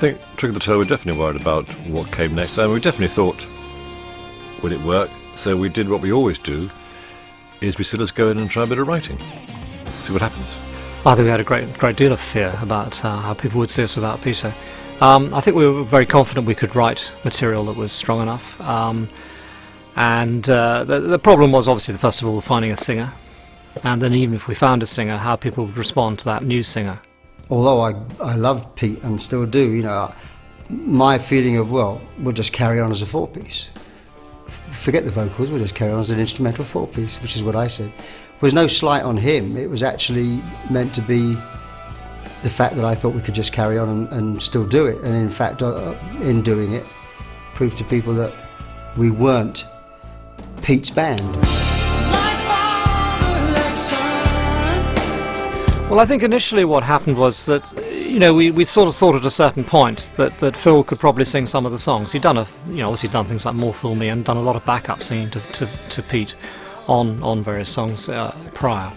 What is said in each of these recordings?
think Trick of the Tail, we're definitely worried about what came next, and we definitely thought, would it work? So we did what we always do, is we said, let's go in and try a bit of writing, see what happens. I think we had a great deal of fear about how people would see us without Peter. I think we were very confident we could write material that was strong enough. The problem was obviously, first of all, finding a singer, and then even if we found a singer, how people would respond to that new singer. Although I loved Pete and still do, you know, my feeling of, well, we'll just carry on as a four-piece. Forget the vocals, we'll just carry on as an instrumental four-piece, which is what I said. There was no slight on him, it was actually meant to be the fact that I thought we could just carry on and still do it, and in fact, in doing it, proved to people that we weren't Pete's band. Well, I think initially what happened was that, you know, we sort of thought at a certain point that Phil could probably sing some of the songs. He'd done obviously done things like More Fool Me and done a lot of backup singing to Pete on various songs prior.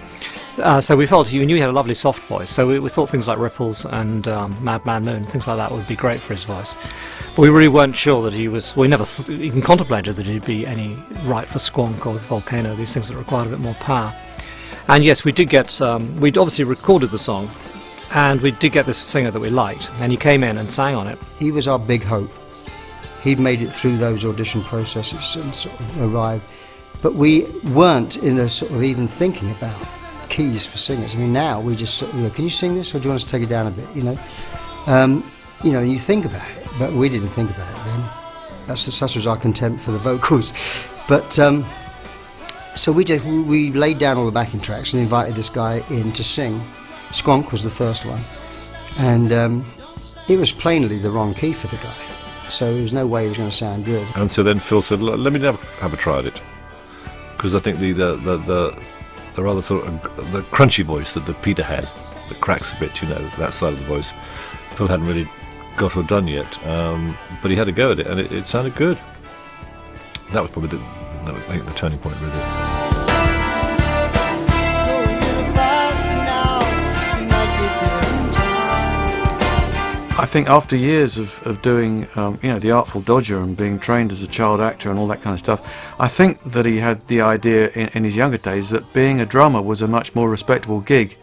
So we felt we knew he had a lovely soft voice. So we thought things like Ripples and Mad Mad Moon, things like that would be great for his voice. But we really weren't sure that he was. We never even contemplated that he'd be any right for Squonk or Volcano, these things that required a bit more power. And yes, we did get, we'd obviously recorded the song, and we did get this singer that we liked, and he came in and sang on it. He was our big hope. He'd made it through those audition processes and sort of arrived. But we weren't in a sort of even thinking about keys for singers. I mean, now we just sort of, you know, can you sing this, or do you want us to take it down a bit, you know? You know, you think about it, but we didn't think about it then. Such was our contempt for the vocals. But so we laid down all the backing tracks and invited this guy in to sing. Squonk was the first one, and it was plainly the wrong key for the guy, so there was no way he was going to sound good. And so then Phil said, let me have a try at it, because I think the rather sort of the crunchy voice that Peter had, that cracks a bit, you know, that side of the voice, Phil hadn't really got or done yet, but he had a go at it, and it sounded good. That was probably the turning point, really. I think after years of doing, you know, The Artful Dodger and being trained as a child actor and all that kind of stuff, I think that he had the idea in his younger days that being a drummer was a much more respectable gig.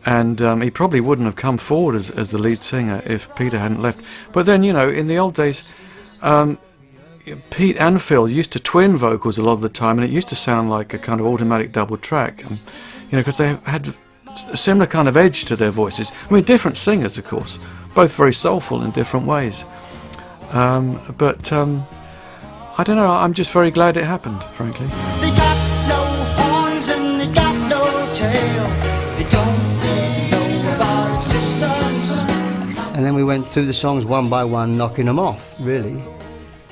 And he probably wouldn't have come forward as the lead singer if Peter hadn't left. But then, you know, in the old days, Pete and Phil used to twin vocals a lot of the time, and it used to sound like a kind of automatic double track. And, you know, because they had a similar kind of edge to their voices. I mean, different singers, of course, both very soulful in different ways. But I don't know, I'm just very glad it happened, frankly. They got no horns and they got no tail. They don't even know of our existence. And then we went through the songs one by one, knocking them off, really.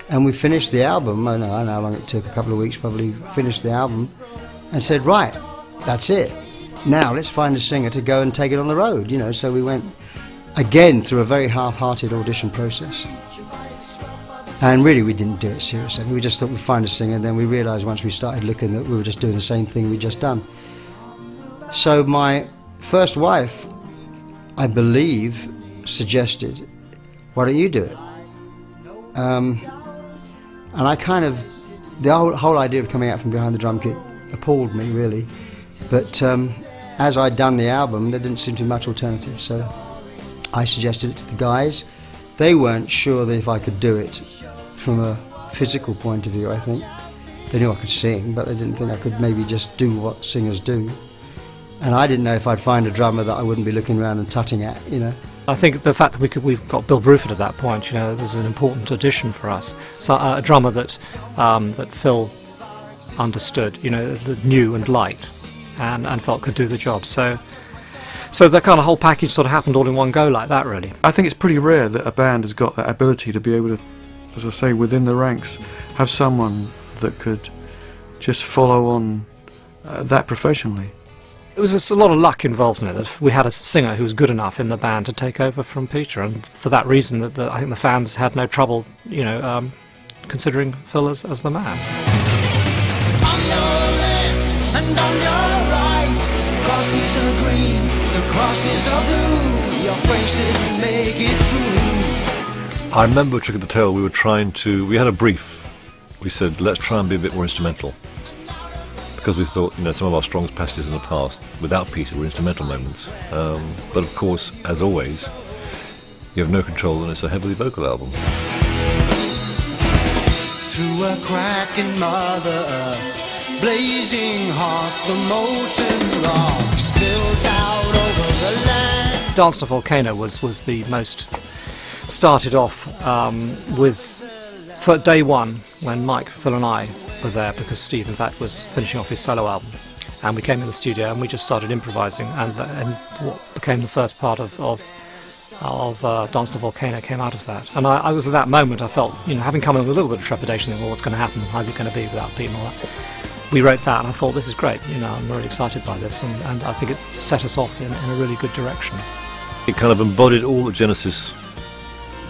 And we finished the album, I don't know how long it took, a couple of weeks probably, finished the album, and said, right, that's it. Now let's find a singer to go and take it on the road, you know. So we went again through a very half-hearted audition process. And really we didn't do it seriously. We just thought we'd find a singer, and then we realised once we started looking that we were just doing the same thing we'd just done. So my first wife, I believe, suggested, why don't you do it? And I kind of, the whole idea of coming out from behind the drum kit appalled me, really. But as I'd done the album, there didn't seem to be much alternative, so I suggested it to the guys. They weren't sure that if I could do it from a physical point of view, I think. They knew I could sing, but they didn't think I could maybe just do what singers do. And I didn't know if I'd find a drummer that I wouldn't be looking around and tutting at, you know. I think the fact that we've got Bill Bruford at that point, you know, was an important addition for us. So a drummer that Phil understood, you know, that knew and liked, and felt could do the job. So the kind of whole package sort of happened all in one go like that, really. I think it's pretty rare that a band has got that ability to be able to, as I say, within the ranks, have someone that could just follow on that professionally. There was just a lot of luck involved in it, that we had a singer who was good enough in the band to take over from Peter, and for that reason that I think the fans had no trouble, you know, considering Phil as the man. On your left, And on your right, crosses are green, the crosses are blue. Your friends didn't make it through. I remember Trick of the Tail, we had a brief. We said, let's try and be a bit more instrumental. Because we thought, some of our strongest passages in the past, without Peter, were instrumental moments. But of course, as always, you have no control and it's a heavily vocal album. Through a crack in Mother Earth, blazing hot, the molten rock spills out over the land. Dance to Volcano was the most started off for day one when Mike, Phil and I were there, because Steve in fact was finishing off his solo album, and we came in the studio and we just started improvising, and what became the first part of Dance to Volcano came out of that. And I was at that moment, I felt, having come in with a little bit of trepidation, thinking, well, what's going to happen, how's it going to be without Pete and all that. We wrote that and I thought, this is great, I'm really excited by this, and I think it set us off in a really good direction. It kind of embodied all that Genesis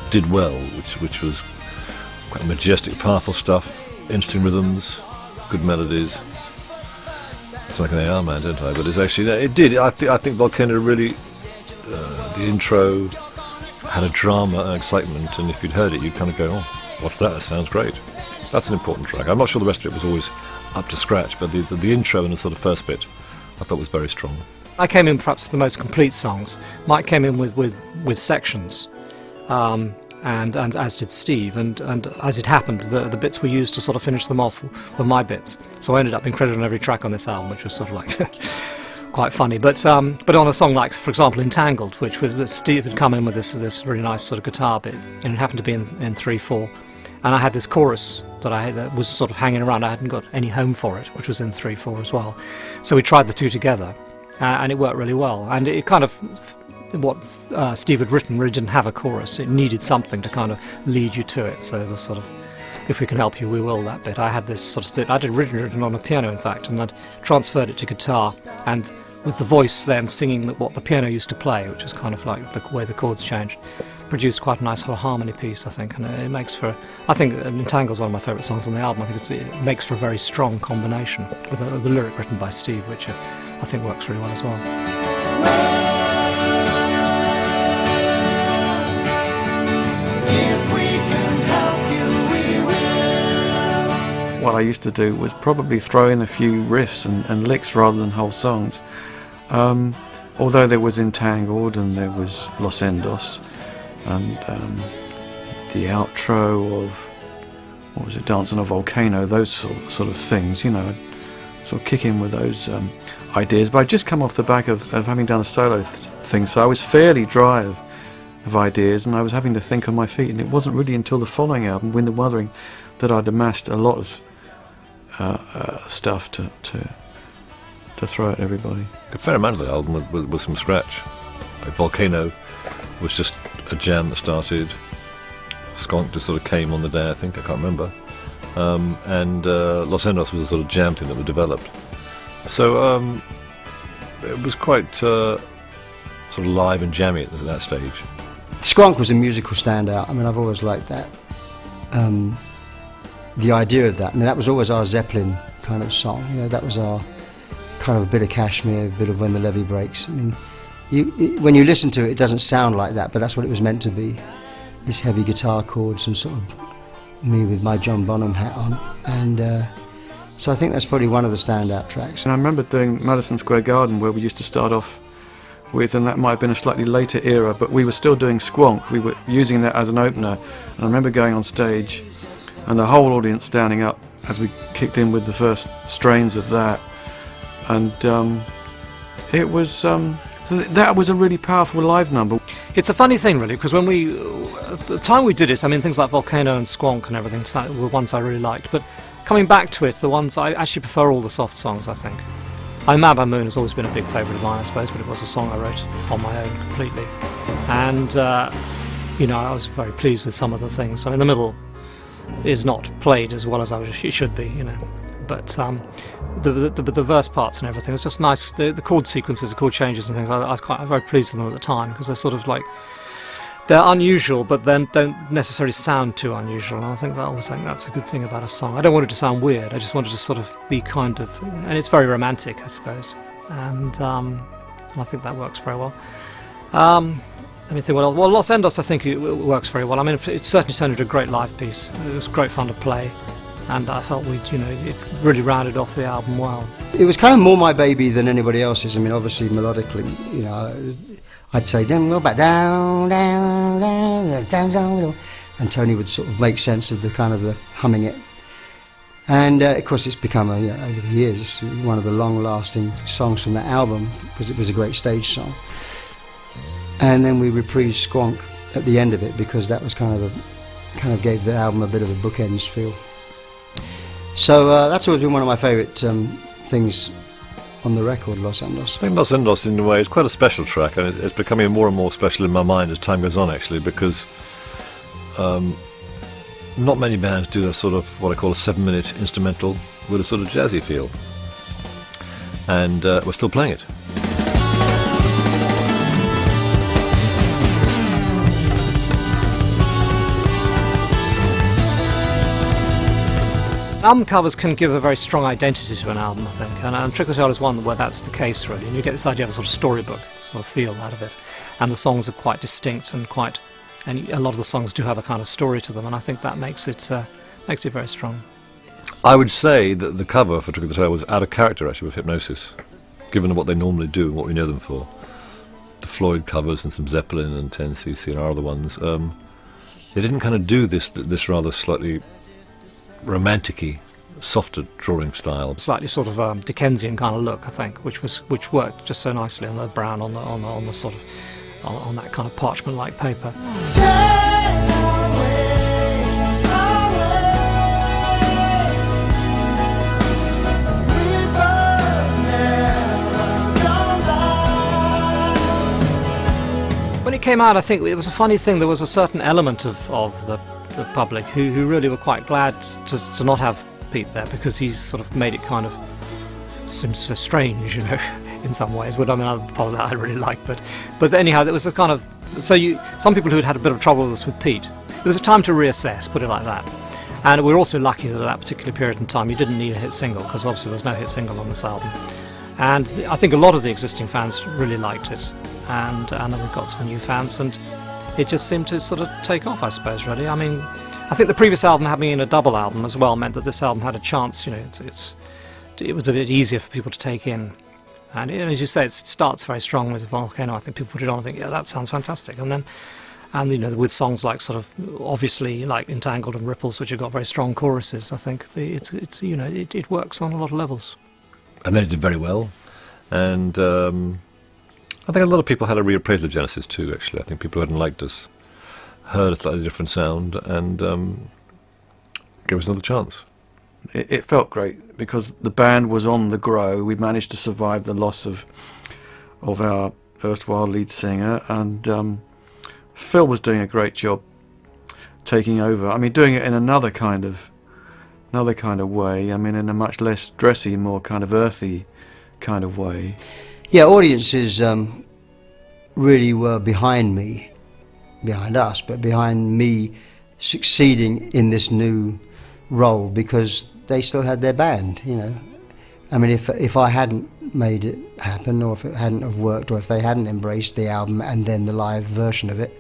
did well, which was quite majestic, powerful stuff, interesting rhythms, good melodies. It's like an AR man, don't I? But it's actually, it did. I think Volcano really, the intro had a drama and excitement, and if you'd heard it, you'd kind of go, oh, what's that? That sounds great. That's an important track. I'm not sure the rest of it was always up to scratch, but the intro and the sort of first bit I thought was very strong. I came in perhaps with the most complete songs. Mike came in with sections, and as did Steve, and as it happened, the bits we used to sort of finish them off were my bits. So I ended up being credited on every track on this album, which was sort of like quite funny. But on a song like, for example, Entangled, which Steve had come in with this really nice sort of guitar bit, and it happened to be in 3/4, and I had this chorus that was sort of hanging around. I hadn't got any home for it, which was in 3/4 as well. So we tried the two together, and it worked really well. And it kind of, what Steve had written really didn't have a chorus. It needed something to kind of lead you to it. So the sort of, if we can help you, we will, that bit. I had this sort of split. I'd written on a piano, in fact, and I'd transferred it to guitar, and with the voice then singing what the piano used to play, which is kind of like the way the chords changed, produced quite a nice sort of harmony piece, I think. And it makes for, I think Entangle's one of my favourite songs on the album. I think it makes for a very strong combination with a lyric written by Steve, which I think works really well as well. If we can help you, we will. What I used to do was probably throw in a few riffs and licks rather than whole songs. Although there was Entangled and there was Los Endos and the outro of, what was it, Dance on a Volcano, those sort of things, sort of kick in with those ideas. But I'd just come off the back of having done a solo thing, so I was fairly dry of ideas, and I was having to think on my feet, and it wasn't really until the following album, Wuthering, that I'd amassed a lot of stuff to throw at everybody. A fair amount of the album was from scratch. Like Volcano was just a jam that started. Skunk just sort of came on the day, I think, I can't remember. And Los Endos was a sort of jam thing that was developed. So it was quite sort of live and jammy at that stage. Skunk was a musical standout. I mean, I've always liked that. The idea of that. I mean, that was always our Zeppelin kind of song. That was our kind of a bit of Kashmir, a bit of When the Levee Breaks. I mean, when you listen to it, it doesn't sound like that, but that's what it was meant to be. These heavy guitar chords and sort of me with my John Bonham hat on. And so I think that's probably one of the standout tracks. And I remember doing Madison Square Garden, where we used to start off with, and that might have been a slightly later era, but we were still doing Squonk. We were using that as an opener. And I remember going on stage and the whole audience standing up as we kicked in with the first strains of that. And it was that was a really powerful live number. It's a funny thing, really, because when at the time we did it, I mean, things like Volcano and Squonk and everything were ones I really liked. But coming back to it, the ones I actually prefer all the soft songs, I think. Mad by Moon has always been a big favourite of mine, I suppose, but it was a song I wrote on my own completely. And, I was very pleased with some of the things. I mean, the middle is not played as well as it should be, But the verse parts and everything, it's just nice. The chord sequences, the chord changes and things, I was very pleased with them at the time, because they're sort of like they're unusual, but then don't necessarily sound too unusual. And I think that's a good thing about a song. I don't want it to sound weird. I just want it to sort of be kind of, and it's very romantic, I suppose. And I think that works very well. Let me think what else. Well, Los Endos, I think it works very well. I mean, it certainly sounded a great live piece. It was great fun to play, and I felt it really rounded off the album well. It was kind of more my baby than anybody else's. I mean, obviously melodically, I'd say then go back down, down, down, down, down, and Tony would sort of make sense of the kind of the humming it. And of course, it's become over the years, it's one of the long-lasting songs from that album because it was a great stage song. And then we reprised Squonk at the end of it because that was kind of gave the album a bit of a bookends feel. So that's always been one of my favourite things on the record, Los Endos. I think Los Endos, in a way, is quite a special track, and it's becoming more and more special in my mind as time goes on, actually, because not many bands do a sort of what I call a 7-minute instrumental with a sort of jazzy feel, and we're still playing it. Album covers can give a very strong identity to an album, I think, and Trick or Tale is one where that's the case, really, and you get this idea of a sort of storybook sort of feel out of it, and the songs are quite distinct and a lot of the songs do have a kind of story to them, and I think that makes it very strong. I would say that the cover for Trick or Tale was out of character, actually, with Hypnosis, given what they normally do and what we know them for. The Floyd covers and some Zeppelin and 10cc and our other ones, they didn't kind of do this rather slightly romantic-y, softer drawing style. Slightly sort of Dickensian kind of look, I think, which worked just so nicely on the brown on the sort of on that kind of parchment-like paper. When it came out, I think it was a funny thing. There was a certain element of the public who really were quite glad to not have Pete there, because he's sort of made it kind of seems so strange, in some ways. But I mean, part of that I really liked. But anyhow, there was a kind of some people who had had a bit of trouble with Pete. It was a time to reassess, put it like that. And we're also lucky that at that particular period in time you didn't need a hit single, because obviously there's no hit single on this album. And I think a lot of the existing fans really liked it, and then we've got some new fans, and it just seemed to sort of take off, I suppose, really. I mean, I think the previous album having been a double album as well meant that this album had a chance, it was a bit easier for people to take in. And as you say, it starts very strong with Volcano. I think people put it on and think, yeah, that sounds fantastic. And with songs like sort of, obviously, like Entangled and Ripples, which have got very strong choruses, I think it works on a lot of levels. And then it did very well. And I think a lot of people had a reappraisal of Genesis too, actually. I think people who hadn't liked us heard a slightly different sound and gave us another chance. It felt great because the band was on the grow. We managed to survive the loss of our erstwhile lead singer, and Phil was doing a great job taking over. I mean, doing it in another kind of way. I mean, in a much less dressy, more kind of earthy kind of way. Yeah, audiences really were behind us, but behind me succeeding in this new role, because they still had their band, I mean, if I hadn't made it happen, or if it hadn't have worked, or if they hadn't embraced the album and then the live version of it,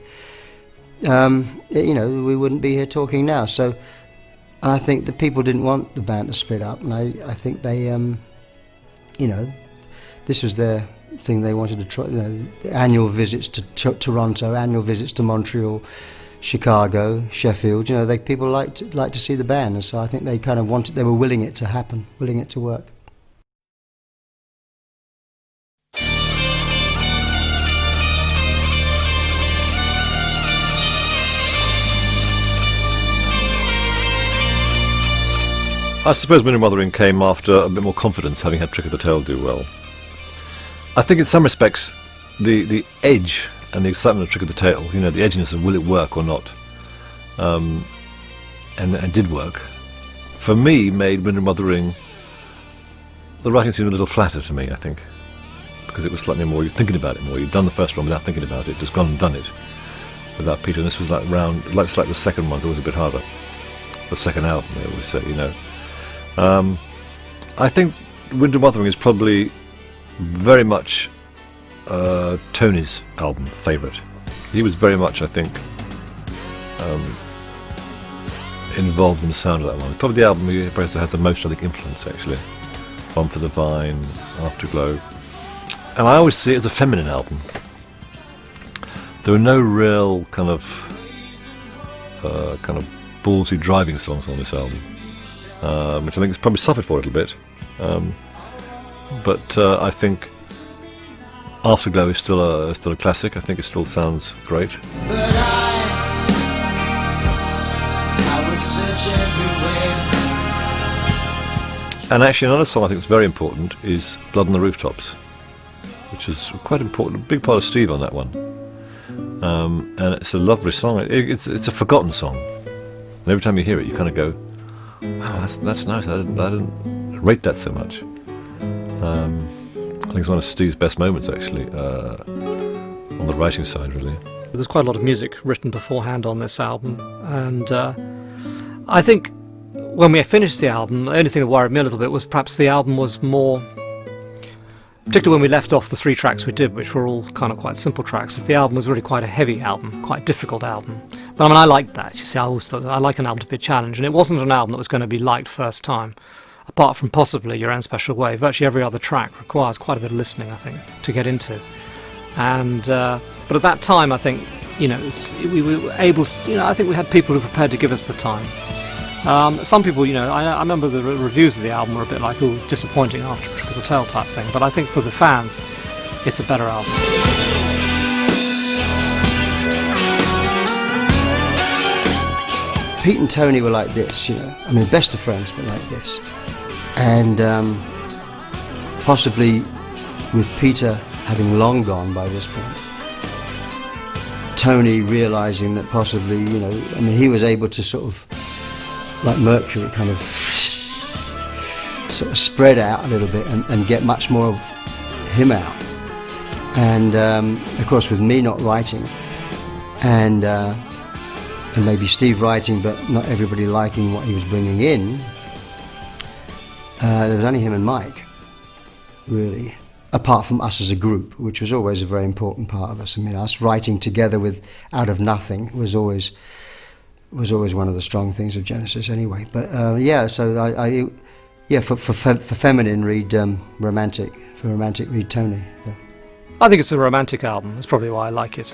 we wouldn't be here talking now. So I think the people didn't want the band to split up, and I think they, this was their thing. They wanted to try, the annual visits to Toronto, annual visits to Montreal, Chicago, Sheffield. People like to see the band, and so I think they kind of they were willing it to happen, willing it to work. I suppose Men and Wuthering came after a bit more confidence, having had Trick of the Tail do well. I think in some respects the edge and the excitement of Trick of the Tail, the edginess of will it work or not, and did work, for me made Men and Wuthering, the writing seemed a little flatter to me, I think, because it was slightly more, you're thinking about it more. You've done the first one without thinking about it, just gone and done it. without Peter. And this was like it's like the second one's always a bit harder. The second album, they always say, you know. I think Winter Wuthering is probably very much Tony's album favourite. He was very much, I think, involved in the sound of that one. Probably the album he had the most, I think, influence, actually. One for the Vine, Afterglow. And I always see it as a feminine album. There are no real kind of ballsy driving songs on this album, which I think has probably suffered for a little bit. But I think Afterglow is still a classic. I think it still sounds great. But I would search everywhere. And actually another song I think is very important is Blood on the Rooftops, which is quite important, a big part of Steve on that one. And it's a lovely song. It's a forgotten song. And every time you hear it, you kind of go, wow, that's nice. I didn't rate that so much. I think it's one of Steve's best moments, actually, on the writing side, really. There's quite a lot of music written beforehand on this album, and I think when we finished the album, the only thing that worried me a little bit was perhaps the album was more, particularly when we left off the 3 tracks we did, which were all kind of quite simple tracks, that the album was really quite a heavy album, quite a difficult album. But I mean, I liked that. You see, I always thought I like an album to be a challenge, and it wasn't an album that was going to be liked first time. Apart from possibly Your Own Special Way, virtually every other track requires quite a bit of listening, I think, to get into. And but at that time, I think, you know, we were able to, you know, I think we had people who were prepared to give us the time. Some people, you know, I remember the reviews of the album were a bit like, oh, disappointing after Trick of the Tail type thing, but I think for the fans, it's a better album. Pete and Tony were like this, you know. I mean, best of friends, but like this. And possibly with Peter having long gone by this point, Tony realising that possibly, you know, I mean, he was able to sort of, like Mercury, kind of sort of spread out a little bit and get much more of him out. And of course, with me not writing, and maybe Steve writing, but not everybody liking what he was bringing in, there was only him and Mike, really, apart from us as a group, which was always a very important part of us. I mean, us writing together with out of nothing was always one of the strong things of Genesis, anyway. But yeah, so for feminine, read romantic. For romantic, read Tony. Yeah. I think it's a romantic album. That's probably why I like it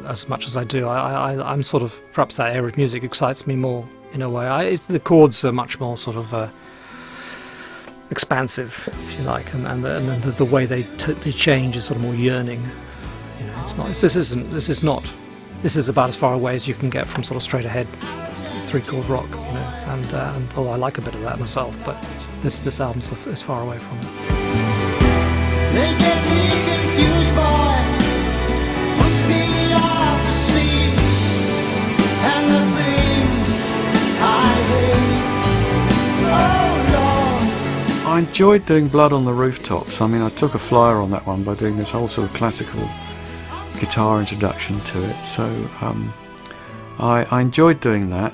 as much as I do. I'm sort of, perhaps that era of music excites me more in a way. The chords are much more sort of expansive, if you like, and the way they change is sort of more yearning. You know, it's not. This is about as far away as you can get from sort of straight ahead 3-chord rock. You know, and I like a bit of that myself, but this album's is far away from it. They get me confused, boy, puts me off to sleep, and the thing I hate, oh Lord. I enjoyed doing Blood on the Rooftops. I mean, I took a flyer on that one by doing this whole sort of classical guitar introduction to it, so I enjoyed doing that.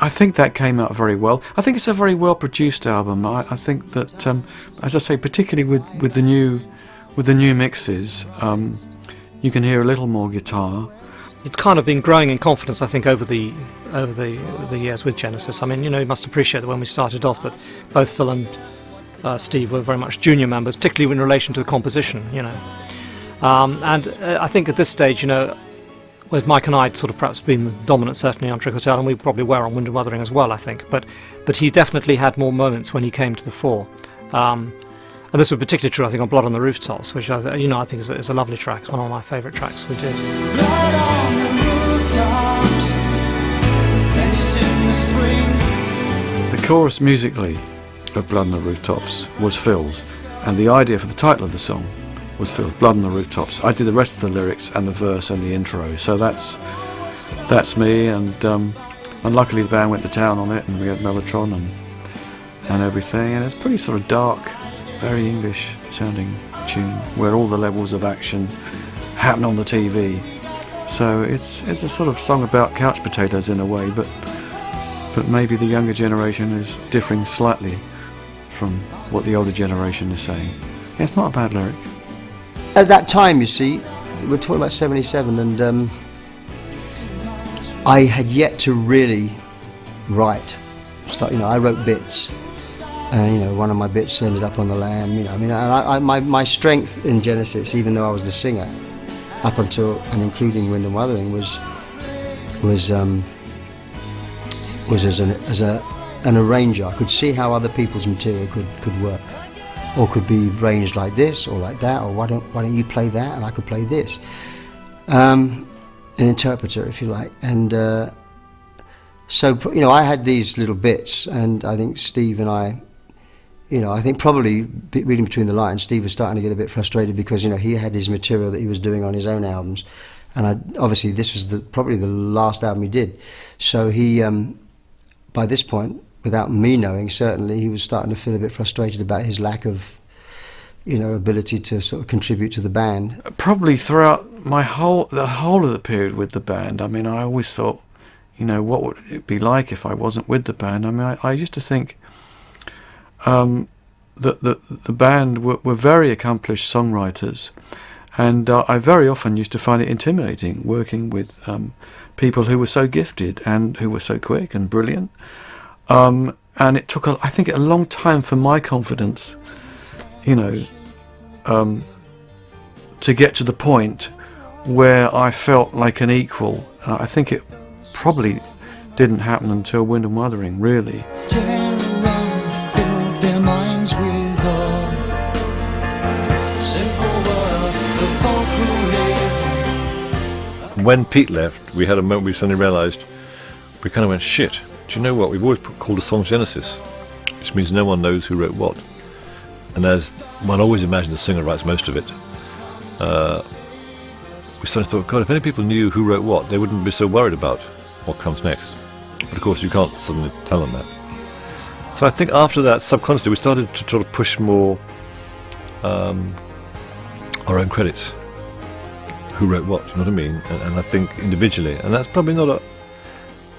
I think that came out very well. I think it's a very well produced album. I think that, as I say, particularly with the new mixes, you can hear a little more guitar. It's kind of been growing in confidence, I think, over the years with Genesis. I mean, you know, you must appreciate that when we started off, that both Phil and Steve were very much junior members, particularly in relation to the composition. You know, and I think at this stage, you know, with Mike and I sort of perhaps been dominant, certainly on Trick of the Tail, and we probably were on Wind and Wuthering as well, I think. But he definitely had more moments when he came to the fore. And this was particularly true, I think, on Blood on the Rooftops, which I think is a lovely track. It's one of my favourite tracks we did. Blood on the rooftops, and it's in the spring. The chorus musically of Blood on the Rooftops was Phil's, and the idea for the title of the song was Phil's, Blood on the Rooftops. I did the rest of the lyrics and the verse and the intro, so that's me, and luckily the band went to town on it, and we had Mellotron and everything, and it's pretty sort of dark, very English sounding tune where all the levels of action happen on the TV. So it's a sort of song about couch potatoes in a way, but maybe the younger generation is differing slightly from what the older generation is saying. Yeah, it's not a bad lyric. At that time, you see, we're talking about 77, and I had yet to really write. I wrote bits. One of my bits ended up on the Lamb. My strength in Genesis, even though I was the singer, up until and including Wind and Wuthering, was as an arranger. I could see how other people's material could work, or could be arranged like this or like that, or why don't you play that and I could play this. An interpreter, if you like, and so I had these little bits, and I think Steve and I think probably reading between the lines, Steve was starting to get a bit frustrated because he had his material that he was doing on his own albums, and obviously this was probably the last album he did. So he, by this point, without me knowing, certainly he was starting to feel a bit frustrated about his lack of, ability to sort of contribute to the band. Probably throughout the whole of the period with the band. I mean, I always thought, what would it be like if I wasn't with the band? I mean, I used to think that the band were very accomplished songwriters, and I very often used to find it intimidating working with people who were so gifted and who were so quick and brilliant. And it took, I think, a long time for my confidence, to get to the point where I felt like an equal. I think it probably didn't happen until Wind and Wuthering, really. Filled their minds with awe. Simple were the folk who lived. When Pete left, we had a moment we suddenly realised, we kind of went, shit, do you know what? We've always called a song Genesis, which means no one knows who wrote what. And as one always imagines the singer writes most of it, we suddenly thought, God, if any people knew who wrote what, they wouldn't be so worried about what comes next. But of course you can't suddenly tell them that. So I think after that, subconsciously, we started to sort of push more our own credits. Who wrote what, you know what I mean? And I think individually, and that's probably not a...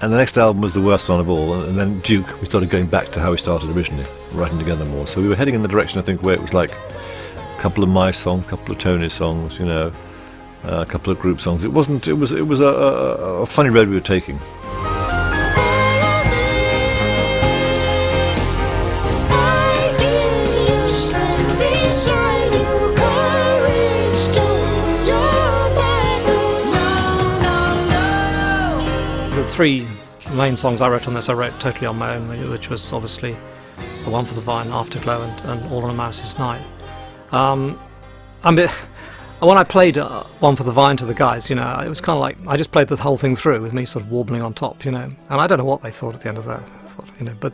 And the next album was the worst one of all, and then Duke, we started going back to how we started originally, writing together more. So we were heading in the direction, I think, where it was like a couple of my songs, a couple of Tony's songs, a couple of group songs. It was a funny road we were taking. The three main songs I wrote on this, I wrote totally on my own, which was obviously The One for the Vine, Afterglow, and All on a Mouse's Night. When I played One for the Vine to the guys, it was kind of like I just played the whole thing through with me sort of warbling on top, and I don't know what they thought at the end of that. I thought, but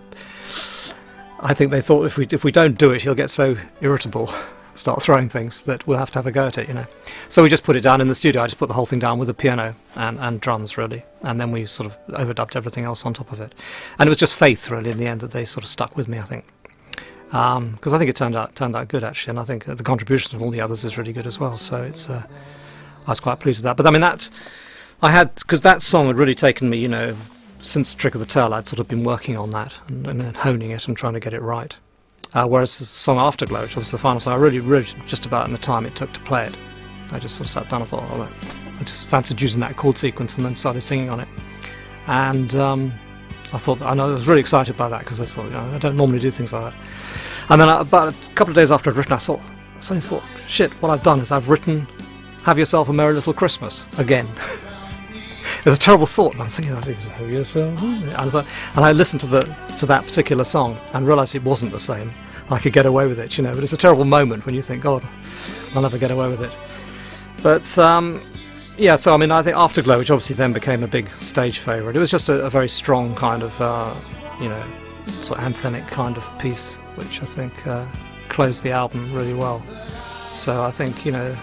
I think they thought if we don't do it, he'll get so irritable, start throwing things, that we'll have to have a go at it, So we just put it down in the studio. I just put the whole thing down with the piano and drums, really, and then we sort of overdubbed everything else on top of it. And it was just faith, really, in the end, that they sort of stuck with me, I think, because I think it turned out good, actually, and I think the contribution of all the others is really good as well. So it's I was quite pleased with that. But I mean, because that song had really taken me, since Trick of the Tail, I'd sort of been working on that and honing it and trying to get it right. Whereas the song Afterglow, which was the final song, I really wrote just about in the time it took to play it. I just sort of sat down and thought, I just fancied using that chord sequence, and then started singing on it. And I was really excited by that, because I thought, I don't normally do things like that. And then about a couple of days after I'd written, I suddenly thought, shit, what I've done is I've written Have Yourself a Merry Little Christmas again. It was a terrible thought, and I was thinking, have yourself, and I listened to that particular song and realised it wasn't the same. I could get away with it, but it's a terrible moment when you think, God, I'll never get away with it. But yeah, so I mean, I think Afterglow, which obviously then became a big stage favourite, it was just a very strong kind of, sort of anthemic kind of piece, which I think closed the album really well. So I think, I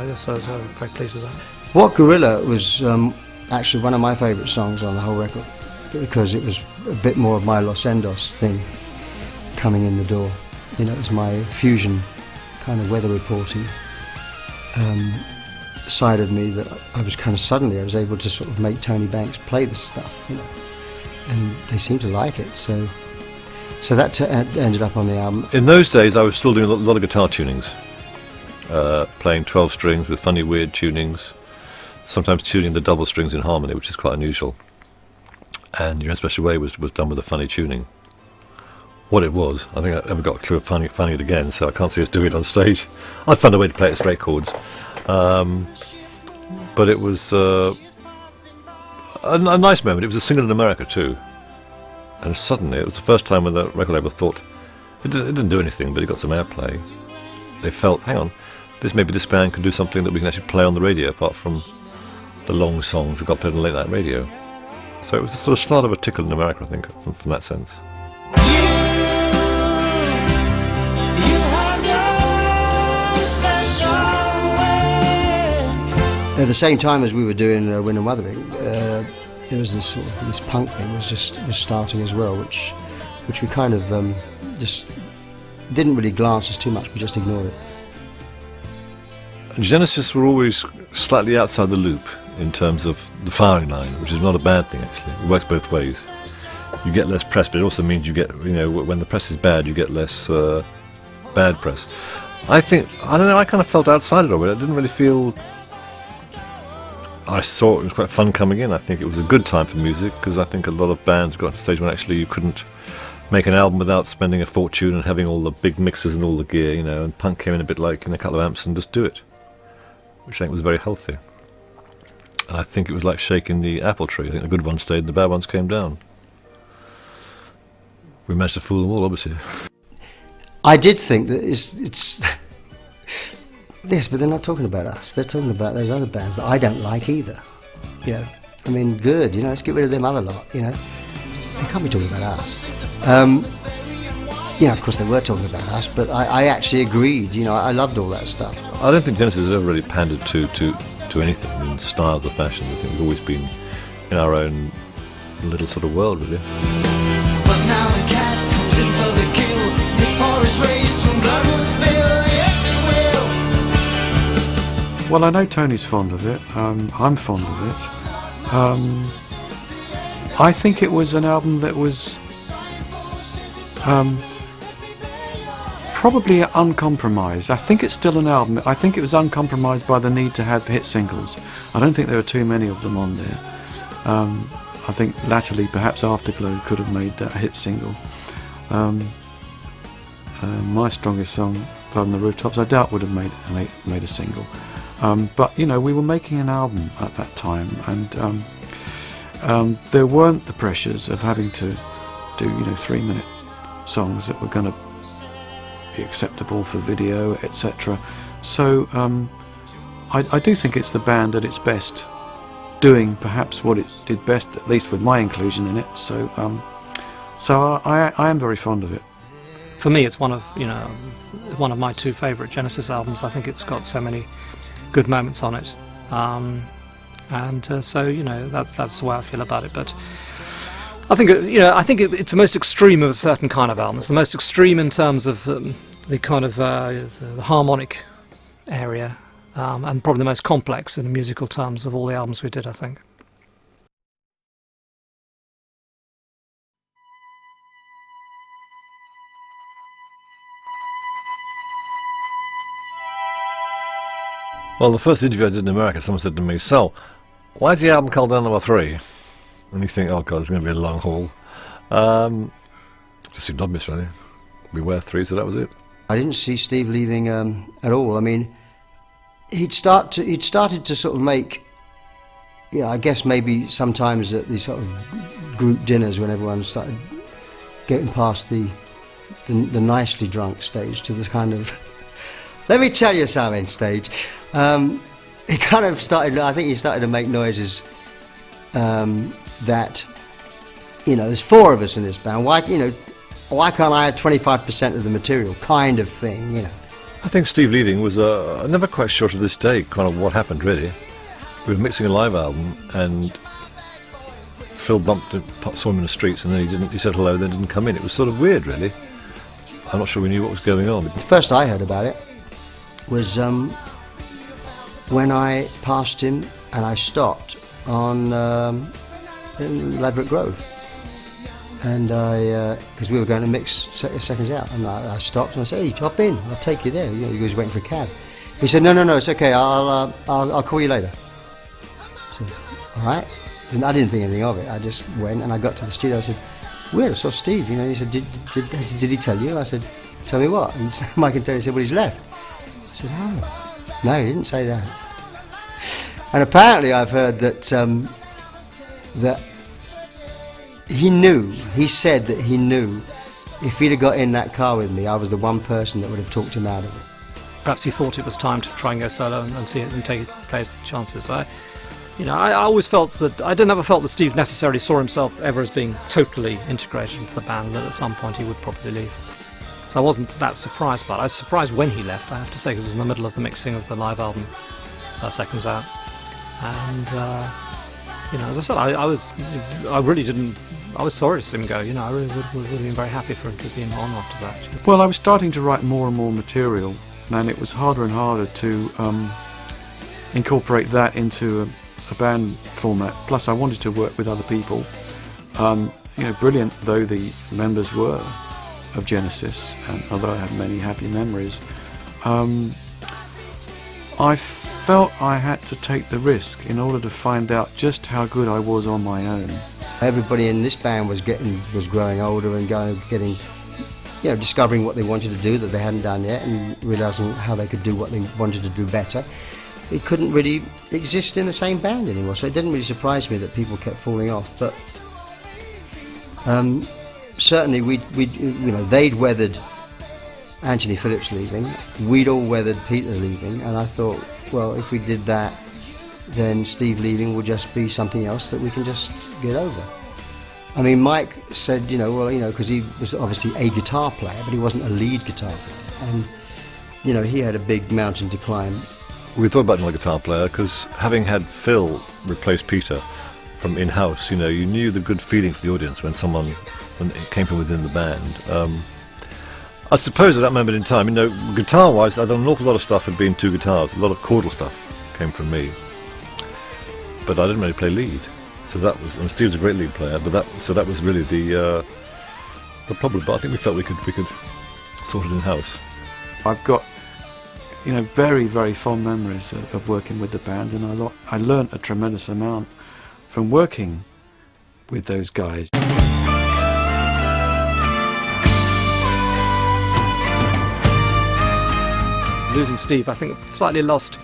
just was very pleased with that. What Gorilla was actually one of my favourite songs on the whole record, because it was a bit more of my Los Endos thing coming in the door. It was my fusion kind of weather reporting side of me that I was kind of suddenly I was able to sort of make Tony Banks play this stuff, you know, and they seemed to like it. So that ended up on the album. In those days, I was still doing a lot of guitar tunings, playing 12 strings with funny, weird tunings, sometimes tuning the double strings in harmony, which is quite unusual. And Your Special Way was done with a funny tuning. What it was, I think I never got a clue of finding it again, so I can't see us doing it on stage. I'd find a way to play it straight chords. But it was a nice moment. It was a single in America too. And suddenly, it was the first time when the record label thought, it didn't do anything, but it got some airplay. They felt, hang on, maybe this band can do something that we can actually play on the radio, apart from the long songs that got played on late night radio. So it was the sort of start of a tickle in America, I think, from that sense. At the same time as we were doing Wuthering, there was this punk thing was starting as well, which we kind of just didn't really glance at too much. We just ignored it. Genesis were always slightly outside the loop in terms of the firing line, which is not a bad thing actually. It works both ways. You get less press, but it also means you get, you know, when the press is bad, you get less bad press. I don't know, I kind of felt outside it already. I didn't really feel. I saw it was quite fun coming in. I think it was a good time for music, because I think a lot of bands got to a stage when actually you couldn't make an album without spending a fortune and having all the big mixers and all the gear, you know, and punk came in a bit like in a couple of amps and just do it, which I think was very healthy. And I think it was like shaking the apple tree. I think the good ones stayed and the bad ones came down. We managed to fool them all, obviously. I did think that it's Yes, but they're not talking about us. They're talking about those other bands that I don't like either. You know, I mean, good. You know, let's get rid of them other lot. You know, they can't be talking about us. Yeah, of course they were talking about us, but I actually agreed. You know, I loved all that stuff. I don't think Genesis has ever really pandered to anything in styles or fashions. I think we've always been in our own little sort of world, really. But now the cat comes in for the kill. This porous race from blood will spill. Yes, it will. Well, I know Tony's fond of it. I'm fond of it. I think it was an album that was probably uncompromised. I think it's still an album. I think it was uncompromised by the need to have hit singles. I don't think there are too many of them on there. I think latterly, perhaps Afterglow could have made that a hit single. My Strongest Song, Blood on the Rooftops, I doubt would have made a single. But you know, we were making an album at that time, and there weren't the pressures of having to do 3-minute songs that were going to be acceptable for video, etc. So I do think it's the band at its best, doing perhaps what it did best, at least with my inclusion in it. So I am very fond of it. For me, it's one of my two favourite Genesis albums. I think it's got so many good moments on it, so that's the way I feel about it. But I think it's the most extreme of a certain kind of album. It's the most extreme in terms of the kind of the harmonic area, and probably the most complex in musical terms of all the albums we did, I think. Well, the first interview I did in America, someone said to me, "So, why is the album called Number 3?" And you think, oh God, it's going to be a long haul. Just seemed obvious, really. We were 3, so that was it. I didn't see Steve leaving at all. I mean, he'd started to sort of make, I guess maybe sometimes at these sort of group dinners when everyone started getting past the nicely drunk stage to this kind of let me tell you something stage. He kind of started, I think he started to make noises that, there's 4 of us in this band. Why can't I have 25% of the material, kind of thing, I think Steve leaving was, I'm never quite sure to this day kind of what happened, really. We were mixing a live album, and Phil saw him in the streets, and then he said hello, then didn't come in. It was sort of weird, really. I'm not sure we knew what was going on. First I heard about it, was when I passed him and I stopped on in Ladbroke Grove, and because we were going to mix seconds out, and I stopped and I said, "Hey, hop in, I'll take you there." You know, he was waiting for a cab. He said, "No, it's okay. I'll call you later." I said, "All right." And I didn't think anything of it. I just went and I got to the studio. I said, "Weird, I saw Steve." You know, he said, "Did he tell you?" I said, "Tell me what?" And Mike and Terry said, "Well, he's left." I said, "Oh, no, he didn't say that." And apparently, I've heard that that he knew. He said that he knew if he'd have got in that car with me, I was the one person that would have talked him out of it. Perhaps he thought it was time to try and go solo and see it and play his chances. I always felt that I never felt that Steve necessarily saw himself ever as being totally integrated into the band, and that at some point he would probably leave. So I wasn't that surprised by it. I was surprised when he left, I have to say, because it was in the middle of the mixing of the live album, Seconds Out. And, as I said, I was sorry to see him go. I really would have been very happy for him to be on after that. Well, I was starting to write more and more material, and it was harder and harder to incorporate that into a band format. Plus, I wanted to work with other people. Brilliant though the members were of Genesis, and although I have many happy memories, I felt I had to take the risk in order to find out just how good I was on my own. Everybody in this band was growing older and getting, discovering what they wanted to do that they hadn't done yet, and realising how they could do what they wanted to do better. It couldn't really exist in the same band anymore, so it didn't really surprise me that people kept falling off. But certainly, they'd weathered Anthony Phillips leaving, we'd all weathered Peter leaving, and I thought, well, if we did that, then Steve leaving will just be something else that we can just get over. I mean, Mike said, because he was obviously a guitar player, but he wasn't a lead guitar player, and he had a big mountain to climb. We thought about him like a guitar player because having had Phil replace Peter from in-house, you knew the good feeling for the audience when it came from within the band. I suppose at that moment in time, guitar-wise, I'd done an awful lot of stuff had been two guitars. A lot of chordal stuff came from me, but I didn't really play lead. So that was, and Steve's a great lead player, but that was really the problem. But I think we felt we could sort it in-house. I've got very, very fond memories of working with the band, and I learnt a tremendous amount from working with those guys. Losing Steve, I think, slightly lost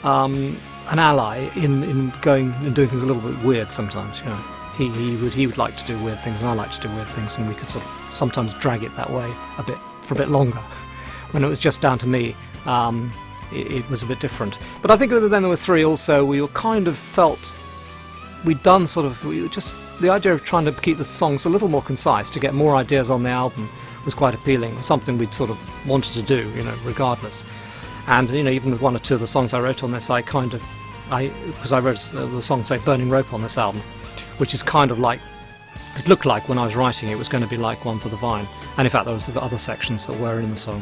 an ally in going and doing things a little bit weird sometimes. He would like to do weird things, and I like to do weird things, and we could sort of sometimes drag it that way for a bit longer. When it was just down to me, it was a bit different. But I think then there were three also. We were kind of felt we'd done the idea of trying to keep the songs a little more concise to get more ideas on the album was quite appealing. Something we'd sort of wanted to do, regardless. And even with one or two of the songs I wrote on this, because I wrote the song, say, "Burning Rope" on this album, which is kind of like, it looked like when I was writing it was going to be like One for the Vine. And in fact, there was the other sections that were in the song.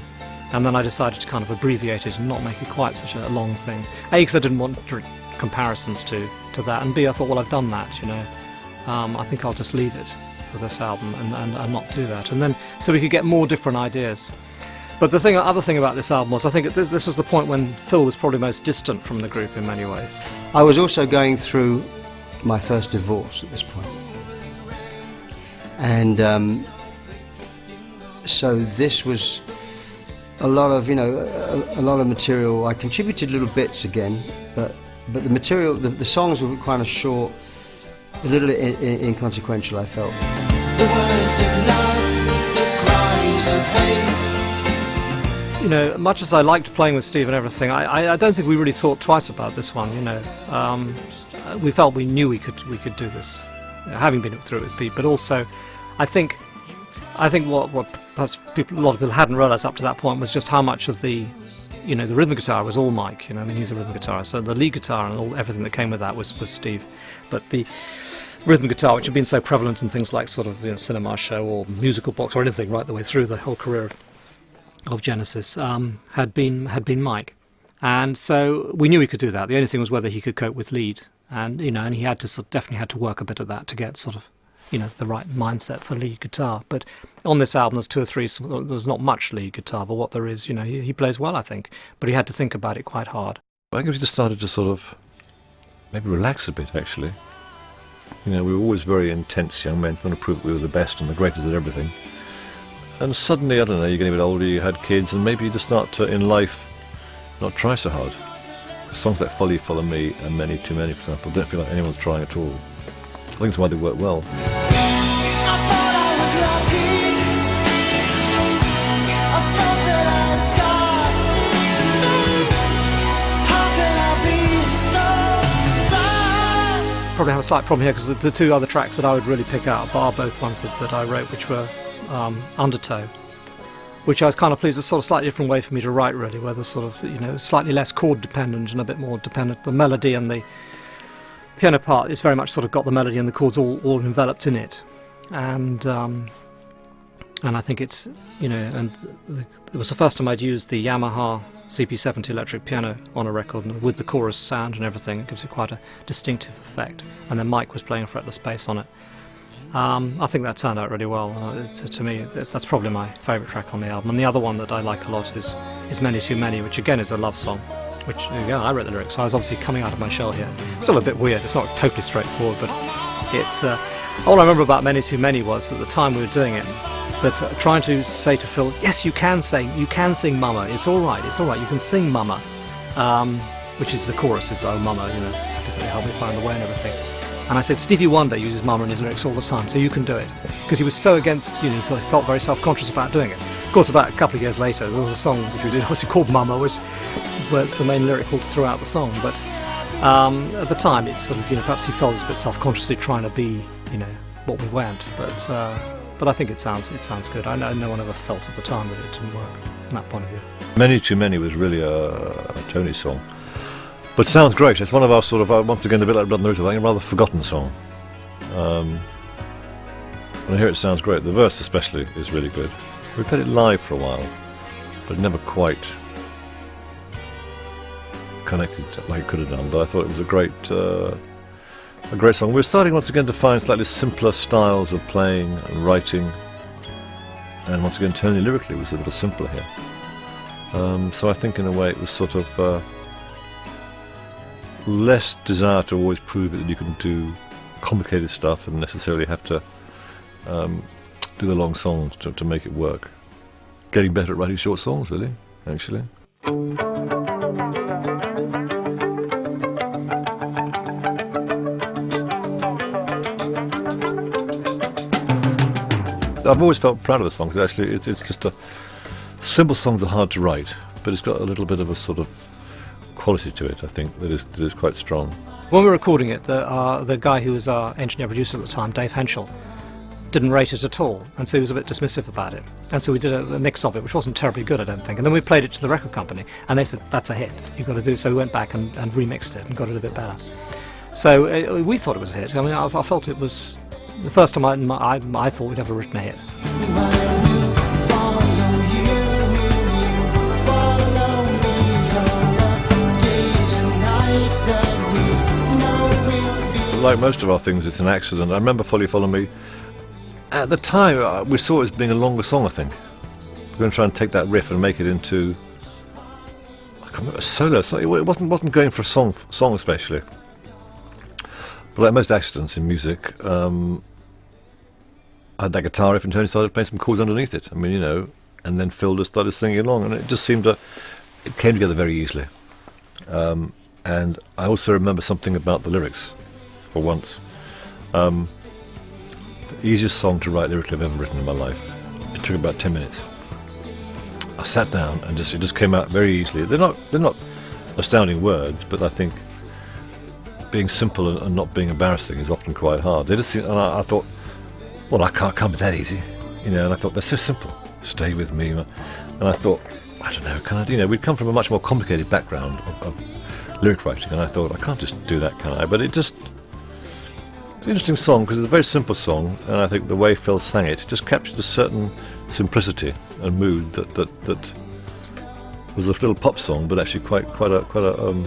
And then I decided to kind of abbreviate it and not make it quite such a long thing. A, because I didn't want comparisons to that, and B, I thought, well, I've done that, I think I'll just leave it for this album and not do that. And then, so we could get more different ideas. But the other thing about this album was, I think this was the point when Phil was probably most distant from the group in many ways. I was also going through my first divorce at this point. And so this was a lot of material. I contributed little bits again, but the material, the songs were kind of short, a little inconsequential, I felt. The words of love, the cries of hate. Much as I liked playing with Steve and everything, I don't think we really thought twice about this one. We felt we knew we could do this, having been through it with Pete. But also, I think what perhaps a lot of people hadn't realised up to that point was just how much of the rhythm guitar was all Mike. He's a rhythm guitarist, so the lead guitar and everything that came with that was Steve. But the rhythm guitar, which had been so prevalent in things like sort of Cinema Show or Musical Box or anything right the way through the whole career Genesis had been Mike, and so we knew he could do that. The only thing was whether he could cope with lead, and and he had to definitely had to work a bit of that to get sort of the right mindset for lead guitar. But on this album, there's 2 or 3. There's not much lead guitar, but what there is, he plays well, I think. But he had to think about it quite hard. I think we just started to sort of maybe relax a bit, actually. We were always very intense young men, trying to prove that we were the best and the greatest at everything. And suddenly, I don't know, you're getting a bit older, you had kids, and maybe you just start to, in life, not try so hard. Songs like Follow You, Follow Me and Many Too Many, for example, don't feel like anyone's trying at all. I think that's why they work well. I thought I was lucky. I thought that I'd got it. How can I be so blind? Probably have a slight problem here because the 2 other tracks that I would really pick out are both ones that I wrote, which were Undertow, which I was kind of pleased. It's sort of slightly different way for me to write, really, where there's sort of slightly less chord dependent and a bit more dependent. The melody and the piano part is very much sort of got the melody and the chords all enveloped in it, and I think it's and it was the first time I'd used the Yamaha CP70 electric piano on a record, and with the chorus sound and everything, it gives it quite a distinctive effect. And then Mike was playing a fretless bass on it. I think that turned out really well. To me, that's probably my favourite track on the album. And the other one that I like a lot is Many Too Many, which again is a love song. Which, again, I wrote the lyrics, so I was obviously coming out of my shell here. Still a bit weird, it's not totally straightforward, but it's... all I remember about Many Too Many was, at the time we were doing it, that trying to say to Phil, yes, you can sing Mama, it's all right, you can sing Mama, which is the chorus, is Oh Mama, doesn't it help me find the way and everything. And I said, Stevie Wonder uses Mama in his lyrics all the time, so you can do it. Because he was so against, so he felt very self-conscious about doing it. Of course, about a couple of years later, there was a song which we did, obviously called Mama, where it's the main lyric all throughout the song. But at the time, it's sort of, perhaps he felt he was a bit self-consciously trying to be, what we weren't. But I think it sounds good. I know no one ever felt at the time that it didn't work from that point of view. Many Too Many was really a Tony song. But sounds great. It's one of our sort of, once again, a bit like Blood and the Roots, I think, a rather forgotten song. When I hear it, sounds great. The verse especially is really good. We played it live for a while, but it never quite connected like it could have done. But I thought it was a great song. We're starting once again to find slightly simpler styles of playing and writing, and once again, Tony lyrically was a little simpler here. So I think in a way it was sort of less desire to always prove that you can do complicated stuff and necessarily have to do the long songs to make it work. Getting better at writing short songs, really, actually. I've always felt proud of the song, because actually it's just simple songs are hard to write, but it's got a little bit of a sort of quality to it, I think, that is quite strong. When we were recording it, the guy who was our engineer producer at the time, Dave Henschel, didn't rate it at all, and so he was a bit dismissive about it. And so we did a mix of it, which wasn't terribly good, I don't think. And then we played it to the record company, and they said, that's a hit, you've got to do it. So we went back and remixed it and got it a bit better. So we thought it was a hit. I mean, I felt it was the first time I thought we'd ever written a hit. Like most of our things, it's an accident. I remember Follow You, Follow Me. At the time, we saw it as being a longer song, I think. We're going to try and take that riff and make it into, I can't remember, a solo song. It wasn't going for a song especially. But like most accidents in music, I had that guitar riff and Tony started playing some chords underneath it. I mean, and then Phil just started singing along, and it just seemed it came together very easily. And I also remember something about the lyrics, for once. The easiest song to write lyrically I've ever written in my life. It took about 10 minutes. I sat down and it just came out very easily. They're not astounding words, but I think being simple and not being embarrassing is often quite hard. And I thought, well, I can't be that easy, and I thought, they're so simple. Stay with me. And I thought, I don't know, can I? We'd come from a much more complicated background of lyric writing, and I thought, I can't just do that, can I? But it just It's an interesting song because it's a very simple song, and I think the way Phil sang it just captured a certain simplicity and mood that was a little pop song, but actually quite a